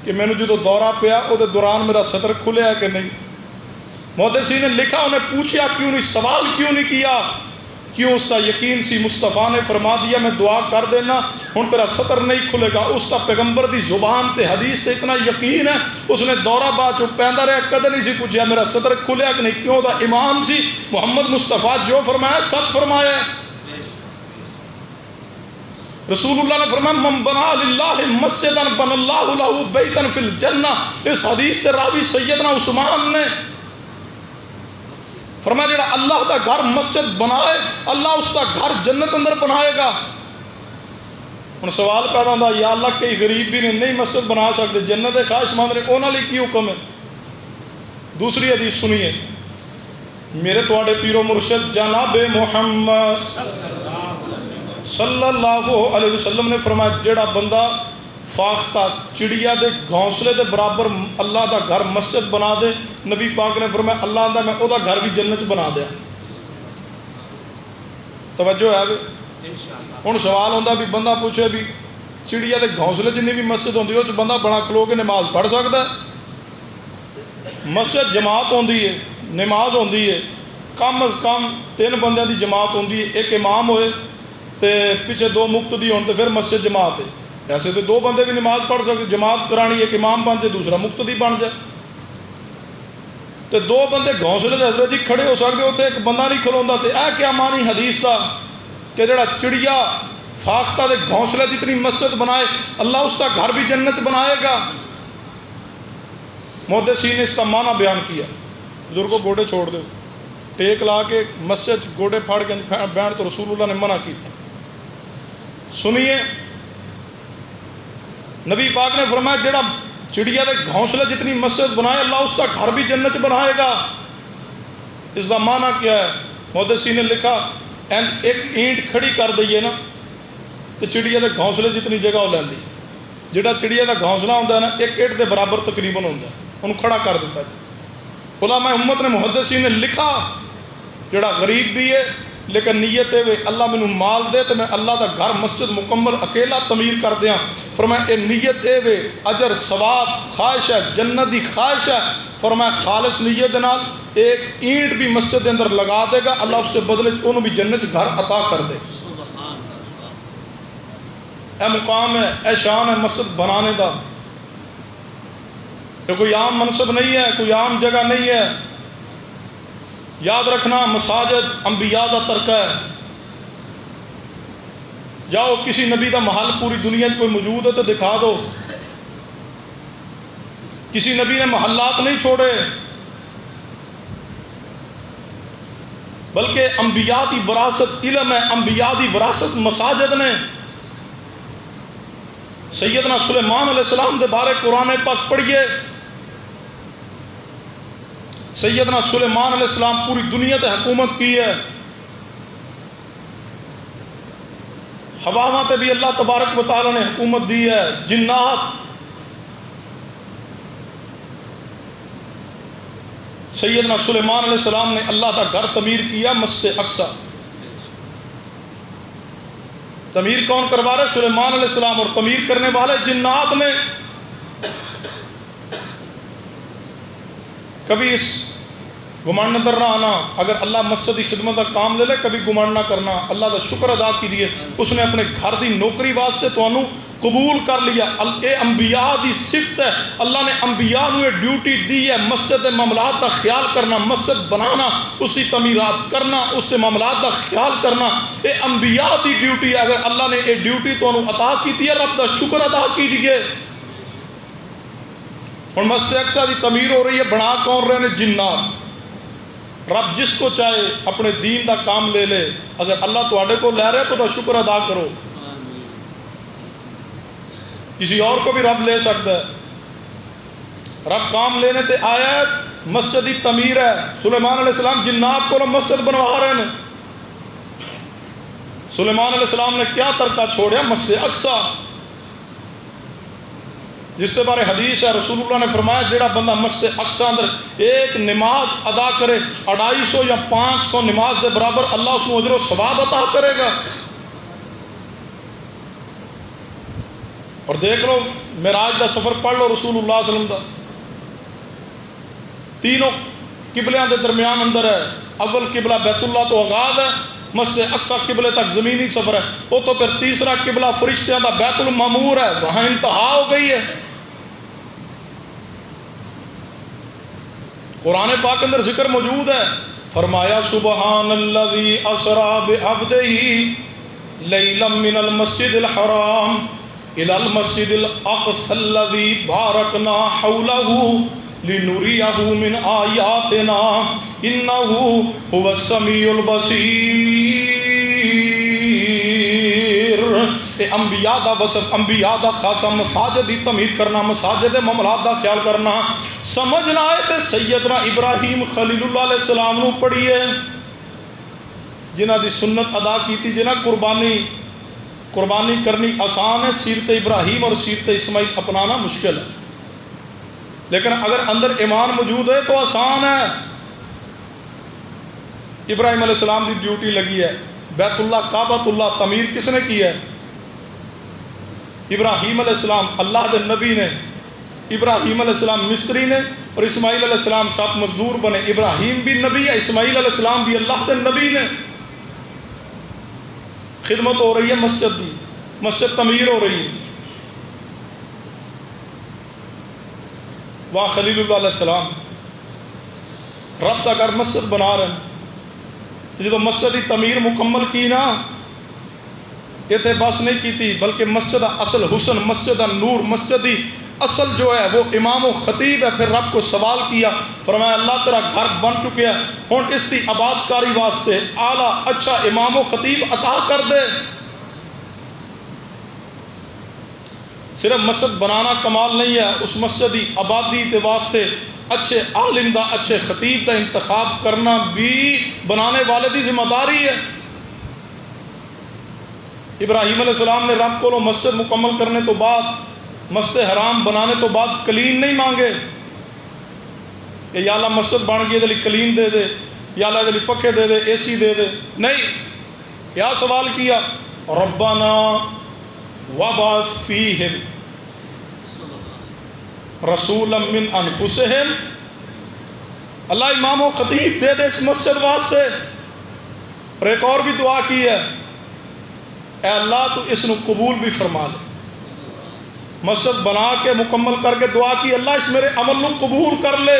کہ میں نے جدو دورہ پیا او دے دوران میرا سطر کھلے ہے کہ نہیں۔ محدثین نے لکھا انہیں پوچھیا کیوں نہیں، سوال کیوں نہیں کیا؟ کیوں؟ اس کا یقین سی، مصطفیٰ نے فرما دیا میں دعا کر دینا ہن تیرا سطر نہیں کھلے گا۔ اس کا پیغمبر دی زبان تے حدیث تے اتنا یقین ہے اس نے دورہ بعد چ پیندا رہا کدے نہیں سی پوچھیا میرا سطر کھلیا کہ نہیں۔ کیوں؟ دا ایمان سی محمد مصطفیٰ جو فرمایا سچ فرمایا ہے۔ رسول اللہ نے فرمایا من بنا للہ مسجدا بن اللہ لہ بیتا فی الجنہ۔ اس حدیث تے راوی سیدنا عثمان نے فرمایا جڑا اللہ دا گھر مسجد بنائے اللہ اس کا گھر جنت اندر بنائے گا۔ ہن سوال پیدا ہوندا یا اللہ کئی غریب بھی نہیں مسجد بنا سکتے، جنت خواہش مند نے انہاں لئی کی حکم ہے؟ دوسری حدیث سنیے، میرے تواڈے پیرو مرشد جناب محمد صلی اللہ علیہ وسلم نے فرمایا جڑا بندہ فاختہ چڑیا دے گھونسلے دے برابر اللہ دا گھر مسجد بنا دے، نبی پاک نے فرمایا اللہ آندا میں او دا گھر بھی جنت بنا دیا۔ توجہ ہے ہن سوال ہوندا بھی بندہ پوچھے بھی چڑیا دے گھونسلے جنی بھی مسجد ہوندی او چ بندہ بنا کھلو کے نماز پڑھ سکدا ہے؟ مسجد جماعت ہوندی ہے، نماز ہوندی ہے، کم از کم 3 بندیاں دی جماعت ہوندی ہے، ایک امام ہوئے تے پیچھے 2 مقتدی ہون تے پھر مسجد جماعت ہے۔ ایسے تو 2 بندے بھی نماز پڑھ سکتے، جماعت کرانی ایک امام بن جائے دوسرا مقتدی بن جائے، تو 2 بندے گھونسلے دے حضرت جی کھڑے ہو سکتے ہوتے ایک بندہ نہیں کھلوندا، تے اے کیا مانی حدیث دا کہ جڑا چڑیا فاختہ دے گھونسلے جتنی مسجد بنائے اللہ اس کا گھر بھی جنت بنائے گا۔ محدثین نے اس کا معنی بیان کیا، بزرگوں گوڑے چھوڑ دو، ٹیک لا کے مسجد گوڑے پھاڑ کے بیان تو رسول اللہ نے منع کی تھا۔ سنیے نبی پاک نے فرمایا جڑا چڑیا دے گھونسلے جتنی مسجد بنائے اللہ اس کا گھر بھی جنت بنائے گا۔ اس کا معنی کیا ہے؟ محدثین نے لکھا ایک اینٹ کھڑی کر دئیے نا تو چڑیا دے گھونسلے جتنی جگہ ہو لیندی، جڑا چڑیا دا گھونسلہ ہوندہ ہے نا ایک اینٹ دے برابر تقریباً ہوندہ ہے، انہوں کھڑا کر دیتا ہے۔ علماء امت نے محدثین نے لکھا جڑا غریب بھی ہے لیکن نیت ہے اللہ میں مال دے تو میں اللہ دا گھر مسجد مکمل اکیلا تعمیر کر دیاں، فرمایا اے نیت ہے اجر ثواب خواہش ہے جنت دی خواہش ہے، فرمایا خالص نیت نال ایک اینٹ بھی مسجد دے اندر لگا دے گا اللہ اس کے بدلے انہوں بھی جنت گھر عطا کر دے۔ اے مقام ہے، اے شان ہے مسجد بنانے دا، یہ کوئی عام منصب نہیں ہے، کوئی عام جگہ نہیں ہے۔ یاد رکھنا مساجد انبیاء دا ترکہ ہے۔ جاؤ کسی نبی دا محل پوری دنیا کوئی موجود ہے تو دکھا دو، کسی نبی نے محلات نہیں چھوڑے، بلکہ انبیاء دی وراثت علم ہے، انبیاء دی وراثت مساجد نے۔ سیدنا سلیمان علیہ السلام دے بارے قرآن پاک پڑھیے، سیدنا سلیمان علیہ السلام پوری دنیا تے حکومت کی ہے، ہواواں تے بھی اللہ تبارک و تعالی نے حکومت دی ہے، جنات، سیدنا سلیمان علیہ السلام نے اللہ کا گھر تعمیر کیا، مسجد اقصی تعمیر کون کروا رہے؟ سلیمان علیہ السلام، اور تعمیر کرنے والے جنات نے۔ کبھی اس گمان نظر نہ آنا، اگر اللہ مسجد کی خدمت کا کام لے لے کبھی گمان نہ کرنا، اللہ کا شکر ادا کیجیے، اس نے اپنے گھر دی نوکری واسطے تانوں قبول کر لیا۔ اے انبیاء دی صفت ہے، اللہ نے انبیاء نو یہ ڈیوٹی دی ہے، مسجد دے معاملات کا خیال کرنا، مسجد بنانا، اس دی تعمیرات کرنا، اس دے معاملات کا خیال کرنا، اے انبیاء دی ڈیوٹی ہے۔ اگر اللہ نے یہ ڈیوٹی تانوں عطا کی ہے، رب دا شکر ادا کیجیے۔ ہن مسجد اقصی دی تعمیر ہو رہی ہے، بنا کون رہے نے؟ جنات۔ رب جس کو چاہے اپنے دین دا کام لے لے، اگر اللہ تواڈے کو لے رہا ہے تو دا شکر ادا کرو، کسی اور کو بھی رب لے سکتا ہے۔ رب کام لینے تے آیا ہے، مسجد دی تعمیر ہے۔ سلیمان علیہ السلام جنات کو مسجد بنوا رہے ہیں۔ سلیمان علیہ السلام نے کیا ترکہ چھوڑیا؟ مسجد اقصی، جس کے بارے حدیث ہے، رسول اللہ نے فرمایا جڑا بندہ مسجد اقصی اندر ایک نماز ادا کرے 250 یا 500 نماز دے برابر اللہ اس کو اجر و ثواب عطا کرے گا۔ اور دیکھ لو معراج دا سفر پڑھ لو رسول اللہ صلی اللہ علیہ وسلم دا، تینوں قبلیاں دے درمیان اندر ہے۔ اول قبلہ بیت اللہ تو آغاز ہے، مسجد اقصی قبلے تک زمینی سفر ہے، وہ تو پھر تیسرا قبلہ فرشتیاں دا بیت المعمور ہے، وہاں انتہا ہو گئی ہے۔ قرآن پاک اندر ذکر موجود ہے، فرمایا سبحان الذی اسری بعبدہ لیلا من المسجد الحرام الی المسجد الاقصی الذی بارکنا حولہ لنریہ من آیاتنا انہ هو السمیع البصیر۔ انبیاء دا وصف، انبیاء دا خاصہ مساجد دی تعمیر کرنا، مساجد دے معاملات دا خیال کرنا۔ سمجھنا ہے تے سیدنا ابراہیم خلیل اللہ علیہ السلام نو پڑھیے، جنہ دی سنت ادا کیتی، جنہ قربانی کرنی آسان ہے، سیرت ابراہیم اور سیرت اسماعیل اپنانا مشکل ہے، لیکن اگر اندر ایمان موجود ہے تو آسان ہے۔ ابراہیم علیہ السلام دی ڈیوٹی لگی ہے، بیت اللہ کعبۃ اللہ تعمیر کس نے کی ہے؟ ابراہیم علیہ السلام، اللہ دے نبی نے۔ ابراہیم علیہ السلام مستری نے اور اسماعیل علیہ السلام ساتھ مزدور بنے۔ ابراہیم بھی نبی ہے، اسماعیل علیہ السلام بھی اللہ دے نبی نے۔ خدمت ہو رہی ہے مسجد دی، مسجد تعمیر ہو رہی ہے۔ واہ خلیل اللہ علیہ السلام رب دا گھر مسجد بنا رہے ہیں۔ جدو مسجد کی تعمیر مکمل کی نا، یہ تے بس نہیں کی تھی، بلکہ مسجد اصل حسن، مسجد نور، مسجد دی اصل جو ہے وہ امام و خطیب ہے۔ پھر رب کو سوال کیا، فرمایا اللہ تیرا گھر بن چکے ہے، ہن اس دی آباد کاری واسطے اعلیٰ اچھا امام و خطیب عطا کر دے۔ صرف مسجد بنانا کمال نہیں ہے، اس مسجد دی آبادی دے واسطے اچھے عالم دا، اچھے خطیب دا انتخاب کرنا بھی بنانے والے دی ذمہ داری ہے۔ ابراہیم علیہ السلام نے رب کو مسجد مکمل کرنے تو بعد، مسجد حرام بنانے تو بعد کلین نہیں مانگے کہ یا اللہ مسجد بن گئی دے کلین دے دے، یا اللہ دے پکھے دے دے، اے سی دے دے، نہیں۔ کیا سوال کیا؟ ربنا وبعث فیہم رسولا من انفسہم، اللہ امام و خطیب دے دے اس مسجد واسطے۔ اور ایک اور بھی دعا کی ہے، اے اللہ تو اس نو قبول بھی فرما لے۔ مسجد بنا کے مکمل کر کے دعا کی، اللہ اس میرے عمل نو قبول کر لے۔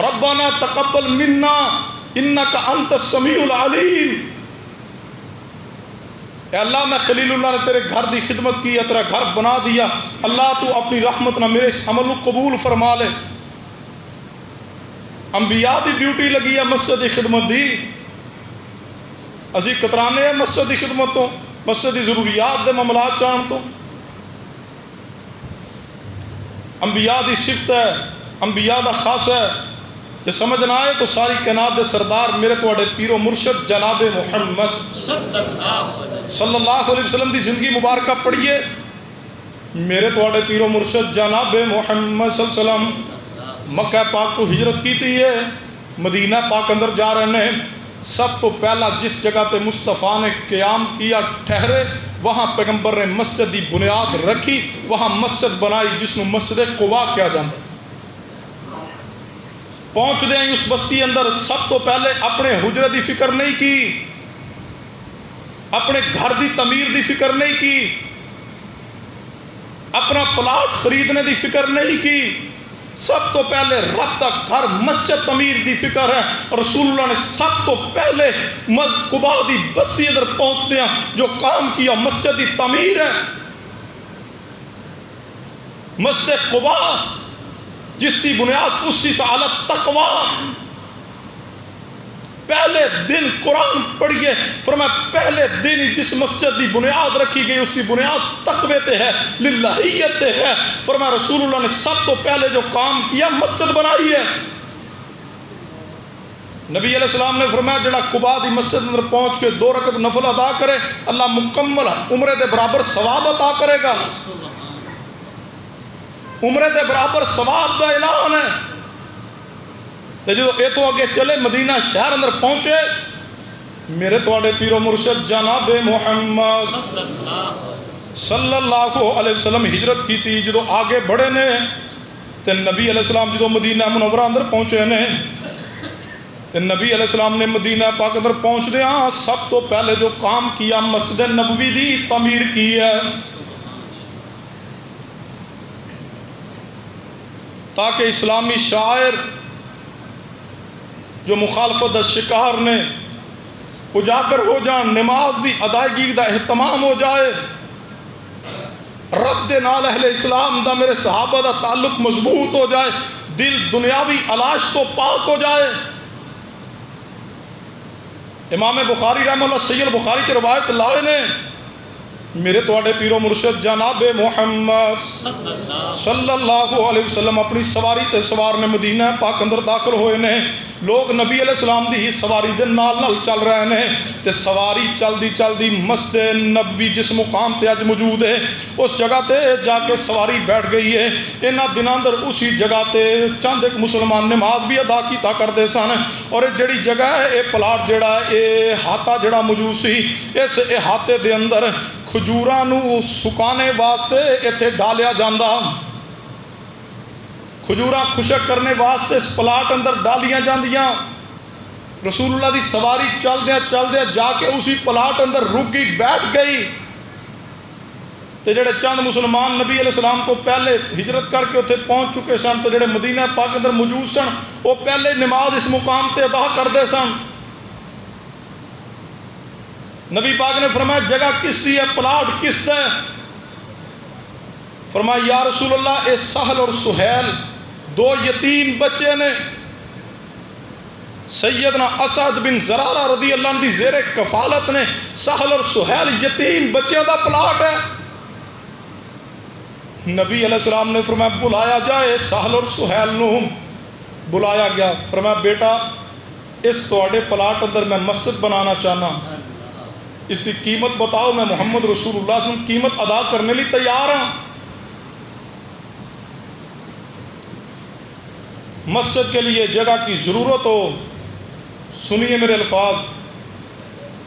ربنا تقبل منا انک انت السمیع العلیم، اے اللہ میں خلیل اللہ نے تیرے گھر دی خدمت کی ہے، تیرا گھر بنا دیا، اللہ تو اپنی رحمت نہ میرے اس عمل کو قبول فرما لے۔ انبیاء دی ڈیوٹی لگی ہے مسجد دی خدمت دی، اسی کترانے ہیں مسجد دی خدمت تو، مسجد دی ضروریات دے معاملات جان تو۔ انبیاء دی صفت ہے، انبیاء دا خاص ہے جے سمجھ نہ آئے تو ساری کائنات دے سردار میرے تواڈے پیر و مرشد جناب محمد صلی اللہ علیہ وسلم دی زندگی مبارکہ پڑھیے. میرے تواڈے پیر و مرشد جناب محمد صلی اللہ علیہ وسلم مکہ پاک تو ہجرت کیتی ہے، مدینہ پاک اندر جا رہے ہیں. سب تو پہلا جس جگہ تے مصطفیٰ نے قیام کیا ٹھہرے، وہاں پیغمبر نے مسجد دی بنیاد رکھی، وہاں مسجد بنائی جس نو مسجد قباء کیا جاتا. پہنچ دے ہیں اس بستی اندر، سب تو پہلے اپنے حجرے دی فکر نہیں کی، اپنے گھر دی تعمیر دی فکر نہیں کی، اپنا پلاٹ خریدنے دی فکر نہیں کی. سب تو پہلے رب دا گھر مسجد تعمیر دی فکر ہے. اور رسول اللہ نے سب تو پہلے قباء دی بستی ادھر پہنچتے ہیں جو کام کیا مسجد دی تعمیر ہے. مسجد قباء جس کی بنیاد اسی سال تقوی. پہلے دن قرآن پڑھیے، فرمایا پہلے دن ہی جس مسجد دی بنیاد رکھی گئی اس کی بنیاد تقوی تے ہے، للہیت تے ہے. فرمایا رسول اللہ نے سب تو پہلے جو کام کیا مسجد بنائی ہے. نبی علیہ السلام نے فرمایا جڑا قباء دی مسجد اندر پہنچ کے 2 رکعت نفل ادا کرے اللہ مکمل عمرے دے برابر ثواب عطا کرے گا. عمرے دے برابر ثواب دا اعلان ہے. تو جو اے تو آگے چلے مدینہ شہر اندر پہنچے، میرے تواڈے پیر و مرشد جناب محمد صلی اللہ علیہ وسلم ہجرت کی تھی. جدو آگے بڑھے نے تو نبی علیہ السلام جدو مدینہ منورہ اندر پہنچے نے تو نبی علیہ السلام نے مدینہ پاک اندر پہنچ دے ہاں سب تو پہلے جو کام کیا مسجد نبوی دی تعمیر کی ہے، تاکہ اسلامی شاعر جو مخالفت دا شکار نے اجاگر ہو جان، نماز دی ادائیگی دا اہتمام ہو جائے، رب دے نال اہل اسلام دا میرے صحابہ دا تعلق مضبوط ہو جائے، دل دنیاوی علاش تو پاک ہو جائے. امام بخاری رحمہ اللہ سید بخاری کی روایت لائے نے میرے تواڈے پیر و مرشد جناب محمد صلی اللہ علیہ وسلم اپنی سواری تے سوار نے مدینہ پاک اندر داخل ہوئے نے. لوگ نبی علیہ السلام دی سواری دے نال نال چل رہے نے تے سواری چل دی مسجد نبوی جس مقام تے اج موجود ہے اس جگہ تے جا کے سواری بیٹھ گئی ہے. انہاں دناں اندر اسی جگہ تے چند ایک مسلمان نماز بھی ادا کیتا کرتے سن. اور جڑی جگہ ہے اے پلاٹ جڑا اے احاطہ جڑا موجود سی، اس احاطے دے اندر کھجوراں نو سکانے واسطے ایتھے ڈالیا جاندا، کھجوراں خشک کرنے واسطے اس پلاٹ اندر ڈالیاں جاندیاں. رسول اللہ دی سواری چل دیا جا کے اسی پلاٹ اندر رک گئی، بیٹھ گئی. تے جڑے چند مسلمان نبی علیہ السلام تو پہلے ہجرت کر کے اتنے پہنچ چکے سن، تے جڑے مدینہ پاک اندر موجود سن وہ پہلے نماز اس مقام تے ادا کرتے سن. نبی پاک نے فرمایا جگہ کس دی ہے، پلاٹ کس دا ہے؟ فرمایا یا رسول اللہ اے سہل اور سہیل 2 یتیم بچے نے، سیدنا اسد بن زرارہ رضی اللہ عنہ دی زیر کفالت نے سہل اور سہیل یتیم بچیاں دا پلاٹ ہے. نبی علیہ السلام نے فرمایا بلایا جائے سہل اور سہیل نو. بلایا گیا. فرمایا بیٹا اس تواڈے پلاٹ اندر میں مسجد بنانا چاہنا، اس کی قیمت بتاؤ، میں محمد رسول اللہ صلی اللہ علیہ وسلم قیمت ادا کرنے لی تیار ہوں. مسجد کے لیے جگہ کی ضرورت ہو، سنیے میرے الفاظ،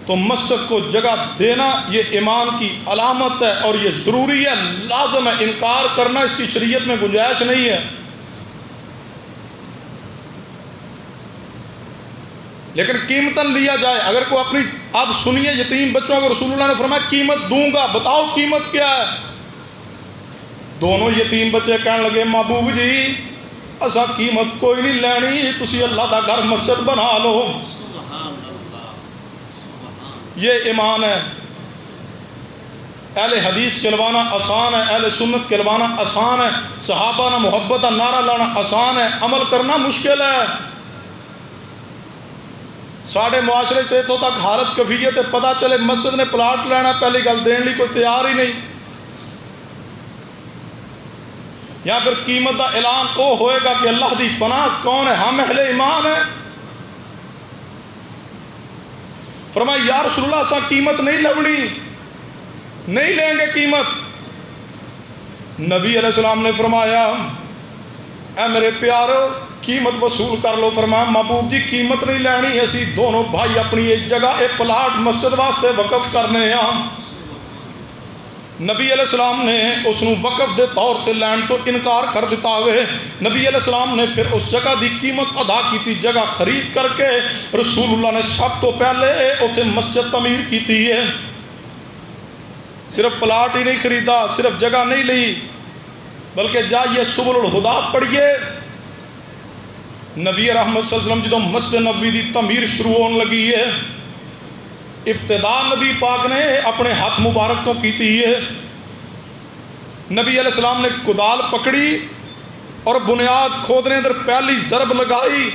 تو مسجد کو جگہ دینا یہ ایمان کی علامت ہے اور یہ ضروری ہے، لازم ہے. انکار کرنا اس کی شریعت میں گنجائش نہیں ہے. لیکن قیمتاً لیا جائے. اگر کوئی اپنی، اب سنیے یتیم بچوں کو رسول اللہ نے فرمایا قیمت دوں گا، بتاؤ قیمت کیا ہے؟ دونوں یتیم بچے کہنے لگے محبوب جی اسا قیمت کوئی نہیں لینی، تسی اللہ دا گھر مسجد بنا لو. یہ ایمان ہے. اہل حدیث کہلوانا آسان ہے، اہل سنت کہلوانا آسان ہے، صحابہ نہ محبت کا نعرہ لانا آسان ہے، عمل کرنا مشکل ہے. ساڑھے معاشرے تے تو تک حالت کفیت ہے، پتہ چلے مسجد نے پلاٹ لینا پہلی گل دین لی کوئی تیار ہی نہیں. یا پھر قیمت دا اعلان او ہوئے گا کہ اللہ دی پناہ کون ہے؟ ہم اہل ایمان ہیں۔ فرمایا یا رسول اللہ سا قیمت نہیں لگنی، نہیں لیں گے قیمت۔ نبی علیہ السلام نے فرمایا اے میرے پیارو قیمت وصول کر لو۔ فرمایا محبوب جی قیمت نہیں لینی، اسی دونوں بھائی اپنی ایک جگہ ایک پلاٹ مسجد واسطے وقف کرنے ہیں۔ نبی علیہ السلام نے اس نو وقف دے طور تے لین تو انکار کر دیتا ہوئے، نبی علیہ السلام نے پھر اس جگہ دی قیمت ادا کی تھی، جگہ خرید کر کے رسول اللہ نے سب تو پہلے اتنے مسجد تعمیر کی تھی۔ صرف پلاٹ ہی نہیں خریدا، صرف جگہ نہیں لی، بلکہ جائیے سبل الہدا پڑھیے۔ نبی رحمت صلی اللہ علیہ وسلم جدوں مسجد نبوی دی تعمیر شروع ہونے لگی ہے، ابتدا نبی پاک نے اپنے ہاتھ مبارک تو کی تھی ہے۔ نبی علیہ السلام نے کدال پکڑی اور بنیاد کھودنے اندر پہلی ضرب لگائی۔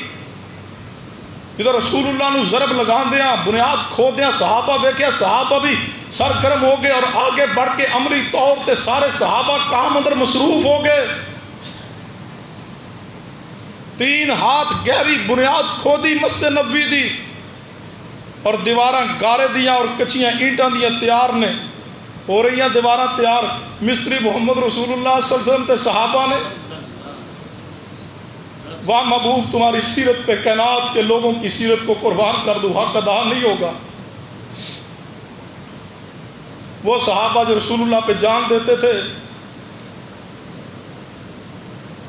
جدو رسول اللہ نو ضرب لگا دیا، بنیاد کھود دیا، صحابہ ویکھیا، صحابہ بھی سرگرم ہو گئے اور آگے بڑھ کے عملی طور تے سارے صحابہ کام اندر مصروف ہو گئے۔ 3 ہاتھ گہری بنیاد کھودی مسجد نبوی دی، اور دیواراں گارے دیاں اور کچیاں اینٹاں دیاں تیار نے، ہو رہی ہیں دیواراں تیار۔ مستری محمد رسول اللہ صلی اللہ علیہ وسلم تے صحابہ نے، واہ محبوب تمہاری سیرت پہ کائنات کے لوگوں کی سیرت کو قربان کر دو، حق ادا نہیں ہوگا۔ وہ صحابہ جو رسول اللہ پہ جان دیتے تھے،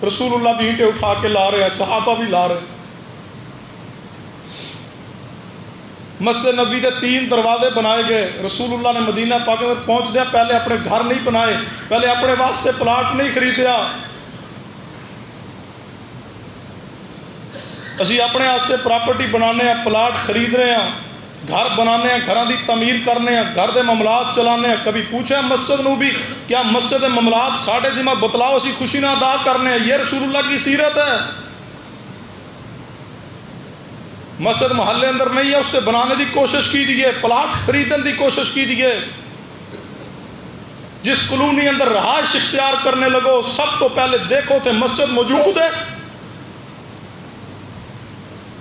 رسول اللہ بھی اینٹیں اٹھا کے لا رہے ہیں، صحابہ بھی لا رہے ہیں۔ مسجد نبوی دے 3 دروازے بنائے گئے۔ رسول اللہ نے مدینہ پاک میں پہنچ دیا، پہلے اپنے گھر نہیں بنائے، پہلے اپنے واسطے پلاٹ نہیں خریدیا۔ اسی اپنے واسطے پراپرٹی بنانے ہیں، پلاٹ خرید رہے ہیں، گھر بنانے ہیں، گھراں دی تعمیر کرنے ہیں، گھر دے معاملات چلانے ہیں۔ کبھی پوچھا مسجد نو بھی کیا مسجد دے معاملات ساڑھے جمعہ بتلاؤ اسی خوشی نہ ادا کرنے ہیں؟ یہ رسول اللہ کی سیرت ہے۔ مسجد محلے اندر نہیں ہے، اس کے بنانے دی کوشش کیجئے، پلاٹ خریدن دی کوشش کیجئے۔ جس کلونی اندر رہائش اختیار کرنے لگو، سب تو پہلے دیکھو تھے مسجد موجود ہے؟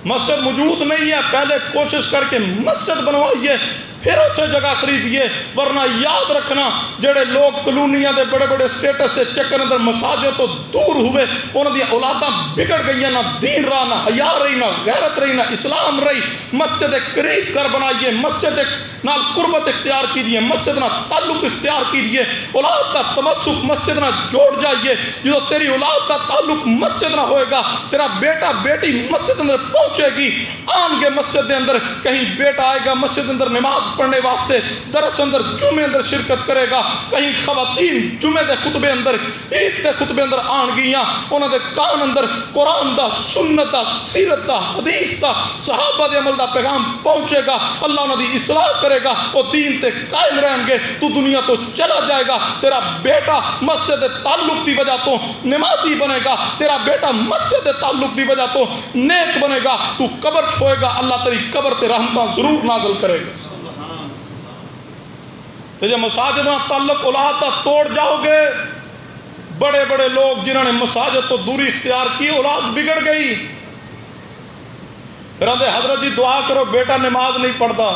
مسجد موجود نہیں ہے، پہلے کوشش کر کے مسجد بنوائیے، پھر اتنے جگہ خریدیے۔ ورنہ یاد رکھنا جڑے لوگ کلونیاں دے بڑے بڑے سٹیٹس دے چکر اندر مساجد تو دور ہوئے، انہوں دی اولاداں بگڑ گئی ہیں، نہ دین رہا، نہ حیا رہی، نہ غیرت رہی، نہ اسلام رہی۔ مسجد قریب کر بنائیے، مسجد نال قربت اختیار کیجیے، مسجد نہ تعلق اختیار کیجیے، اولاد کا تمسک مسجد نہ جوڑ جائیے۔ جو تیری اولاد کا تعلق مسجد نہ ہوئے گا، تیرا بیٹا بیٹی مسجد اندر پہنچے گی، آن گے مسجد دے اندر، کہیں بیٹا آئے گا مسجد اندر نماز پڑھنے واسطے، درس اندر جمعے اندر شرکت کرے گا، کہیں خواتین جمعے دے خطبے اندر، عید دے خطبے اندر آن گیاں، انہوں دے کان اندر قرآن دا، سنت دا، سیرت دا، حدیث دا، صحابہ دے عمل دا پیغام پہنچے گا، اللہ انہوں دی اصلاح کرے گا، وہ دین تے قائم رہیں گے، تو دنیا تو چلا جائے گا۔ تیرا بیٹا مسجد تعلق دی وجہ تو نمازی بنے گا، تیرا بیٹا مسجد تعلق دی وجہ تو نیک بنے گا، تو قبر چھوئے گا، اللہ تیری قبر تے رحمتاں ضرور نازل کرے گا۔ تو جب مساجد نہ تعلق اولاد کا توڑ جاؤ گے، بڑے بڑے لوگ جنہوں نے مساجد تو دوری اختیار کی، اولاد بگڑ گئی، پھر آدھے حضرت جی دعا کرو بیٹا نماز نہیں پڑھتا۔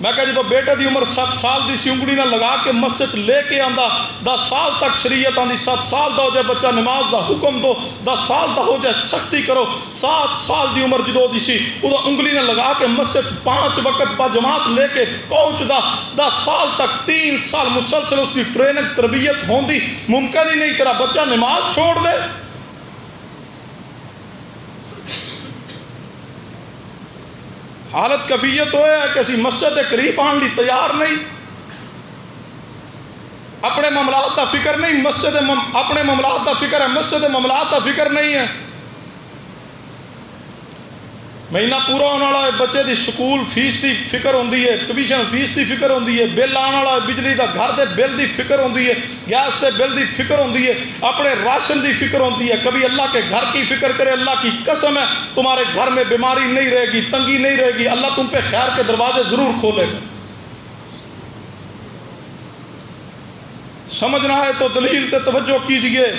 میں کہا جی تو بیٹے دی عمر 7 سال دی سی انگلی نہ لگا کے مسجد لے کے آندا، 10 سال تک شریعت آندی 7 سال دا ہو جائے بچہ نماز دا حکم دو، 10 سال دا ہو جائے سختی کرو۔ 7 سال دی عمر جدو دی سی ادو انگلی نہ لگا کے مسجد 5 وقت با جماعت لے کے پہنچ دا، 10 سال تک 3 سال مسلسل اس کی ٹریننگ تربیت ہوندی، ممکن ہی نہیں تیرا بچہ نماز چھوڑ دے۔ حالت کفیت ہویا ہے کہ اسی مسجد کے قریب آن لی تیار نہیں، اپنے معاملات دا فکر نہیں، اپنے معاملات دا فکر ہے، مسجد معاملات دا فکر نہیں ہے۔ مہینہ پورا ہونے والا ہے، بچے دی سکول فیس دی فکر ہوندی ہے، ٹیوشن فیس دی فکر ہوندی ہے، بل آنے والا ہے، بجلی دا گھر دے بل دی فکر ہوندی ہے، گیس دے بل دی فکر ہوندی ہے، اپنے راشن دی فکر ہوندی ہے۔ کبھی اللہ کے گھر کی فکر کرے، اللہ کی قسم ہے تمہارے گھر میں بیماری نہیں رہے گی، تنگی نہیں رہے گی، اللہ تم پہ خیر کے دروازے ضرور کھولے گا۔ سمجھنا ہے تو دلیل تے توجہ کیجئے۔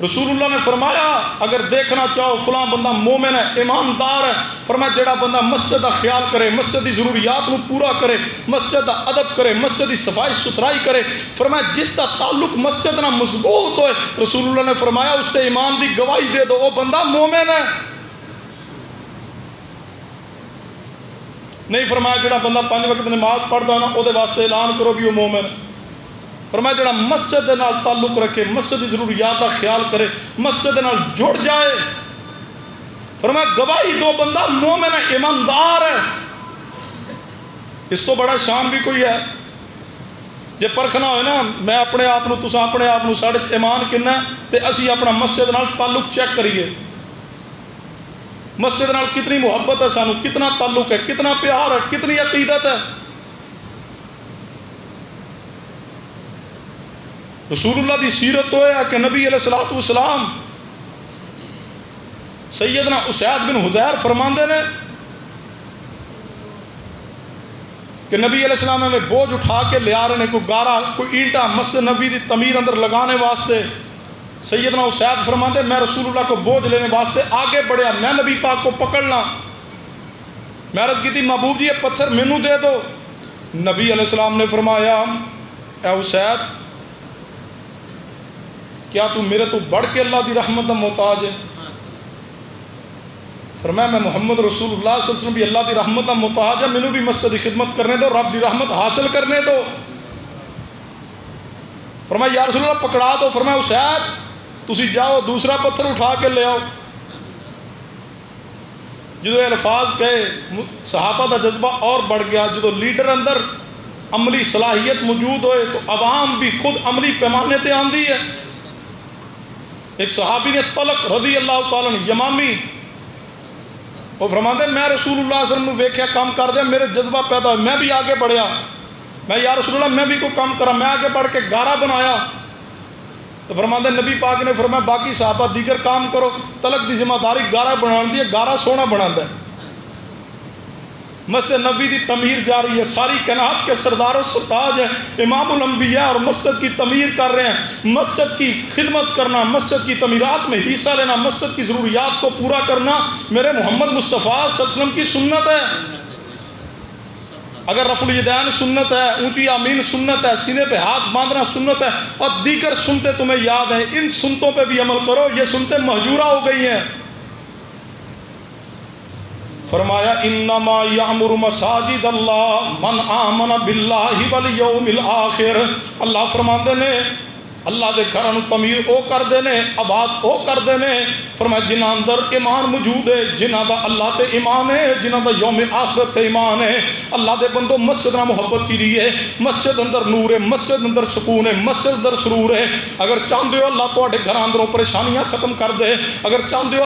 رسول اللہ نے فرمایا اگر دیکھنا چاہو فلاں بندہ مومن ہے، ایماندار ہے، فرمایا جڑا بندہ مسجد دا خیال کرے، مسجد دی ضروریات کو پورا کرے، مسجد دا ادب کرے، مسجد دی صفائی ستھرائی کرے، فرمایا جس دا تعلق مسجد نہ مضبوط ہوئے، رسول اللہ نے فرمایا اس تے ایمان دی گواہی دے دو، وہ بندہ مومن ہے۔ نہیں فرمایا جڑا بندہ 5 وقت نماز پڑھتا ہے نا وہ دے واسطے اعلان کرو بھی وہ مومن ہے۔ فرمایا جڑا مسجد دے نال تعلق رکھے، مسجد دی ضروریات کا خیال کرے، مسجد دے نال جڑ جائے، فرمایا گواہی دو بندہ مومن ہے، ایماندار ہے۔ اس تو بڑا شان بھی کوئی ہے؟ جے پرکھنا ہوئے نا میں اپنے آپ نو تساں اپنے آپ نو ساڑھے ایمان کنا ہے تے اسی اپنا مسجد نال تعلق چیک کریے، مسجد نال کتنی محبت ہے سانو، کتنا تعلق ہے، کتنا پیار ہے، کتنی عقیدت ہے۔ رسول اللہ دی سیرت تو ہے کہ نبی علیہ الصلوۃ والسلام سیدنا اسید بن حضیر فرماندے نے کہ نبی علیہ السلام میں بوجھ اٹھا کے لے آ رہے ہیں، کوئی گارا کوئی اینٹا مسجد نبی دی تعمیر اندر لگانے واسطے۔ سیدنا اسید فرماندے میں رسول اللہ کو بوجھ لینے واسطے آگے بڑھیا، میں نبی پاک کو پکڑنا، میں عرض کی تھی محبوب جی یہ پتھر مینوں دے دو۔ نبی علیہ السلام نے فرمایا اے اسید کیا تو میرے تو بڑھ کے اللہ دی رحمت دا محتاج ہے؟ فرمایا میں محمد رسول اللہ صلی اللہ علیہ وسلم بھی اللہ دی رحمت دا محتاج ہے، مینوں بھی مسجد دی خدمت کرنے دو، رب دی رحمت حاصل کرنے دو۔ فرمایا یا رسول اللہ پکڑا دو۔ فرمایا اسید تسی جاؤ دوسرا پتھر اٹھا کے لے آؤ۔ جدو الفاظ کہے صحابہ دا جذبہ اور بڑھ گیا، جدو لیڈر اندر عملی صلاحیت موجود ہوئے تو عوام بھی خود عملی پیمانے تے آندی ہے۔ ایک صحابی نے طلق رضی اللہ تعالیٰ عنہ یمامی وہ فرماتے میں رسول اللہ صلی اللہ علیہ وسلم نے ویکھیا کام کر دیا، میرے جذبہ پیدا ہوئے، میں بھی آگے بڑھیا، میں یا رسول اللہ میں بھی کوئی کام کرا، میں آگے بڑھ کے گارا بنایا۔ تو فرماتے نبی پاک نے فرمایا باقی صحابہ دیگر کام کرو، طلق دی ذمہ داری گارا بنان دی ہے، گارا سونا بنان ہے۔ مسجد نبی دی تعمیر جاری ہے، ساری کائنات کے سردار و سرتاج ہیں، امام الانبیاء اور مسجد کی تعمیر کر رہے ہیں۔ مسجد کی خدمت کرنا، مسجد کی تعمیرات میں حصہ لینا، مسجد کی ضروریات کو پورا کرنا میرے محمد مصطفیٰ صلی اللہ علیہ وسلم کی سنت ہے۔ اگر رفع الیدین سنت ہے، اونچی آمین سنت ہے، سینے پہ ہاتھ باندھنا سنت ہے اور دیگر سنتیں تمہیں یاد ہیں، ان سنتوں پہ بھی عمل کرو، یہ سنتیں مہجورہ ہو گئی ہیں۔ فرمایا انما یعمر مساجد اللہ من آمن باللہ والیوم الآخر، اللہ فرماندے نے اللہ دے گھراں نوں تعمیر او کر دینے، آباد او کر دینے، فرمایا جنہاں اندر ایمان موجود ہے، جنہاں دا اللہ تے ایمان ہے، جنہاں دا یوم آخرت تے ایمان ہے۔ اللہ دے بندوں مسجد نہ محبت کی لیے، مسجد اندر نور ہے، مسجد اندر سکون ہے، مسجد اندر سرور ہے۔ اگر چاہندے ہو اللہ تواڈے گھراں اندروں پریشانیاں ختم کر دے، اگر چاہندے ہو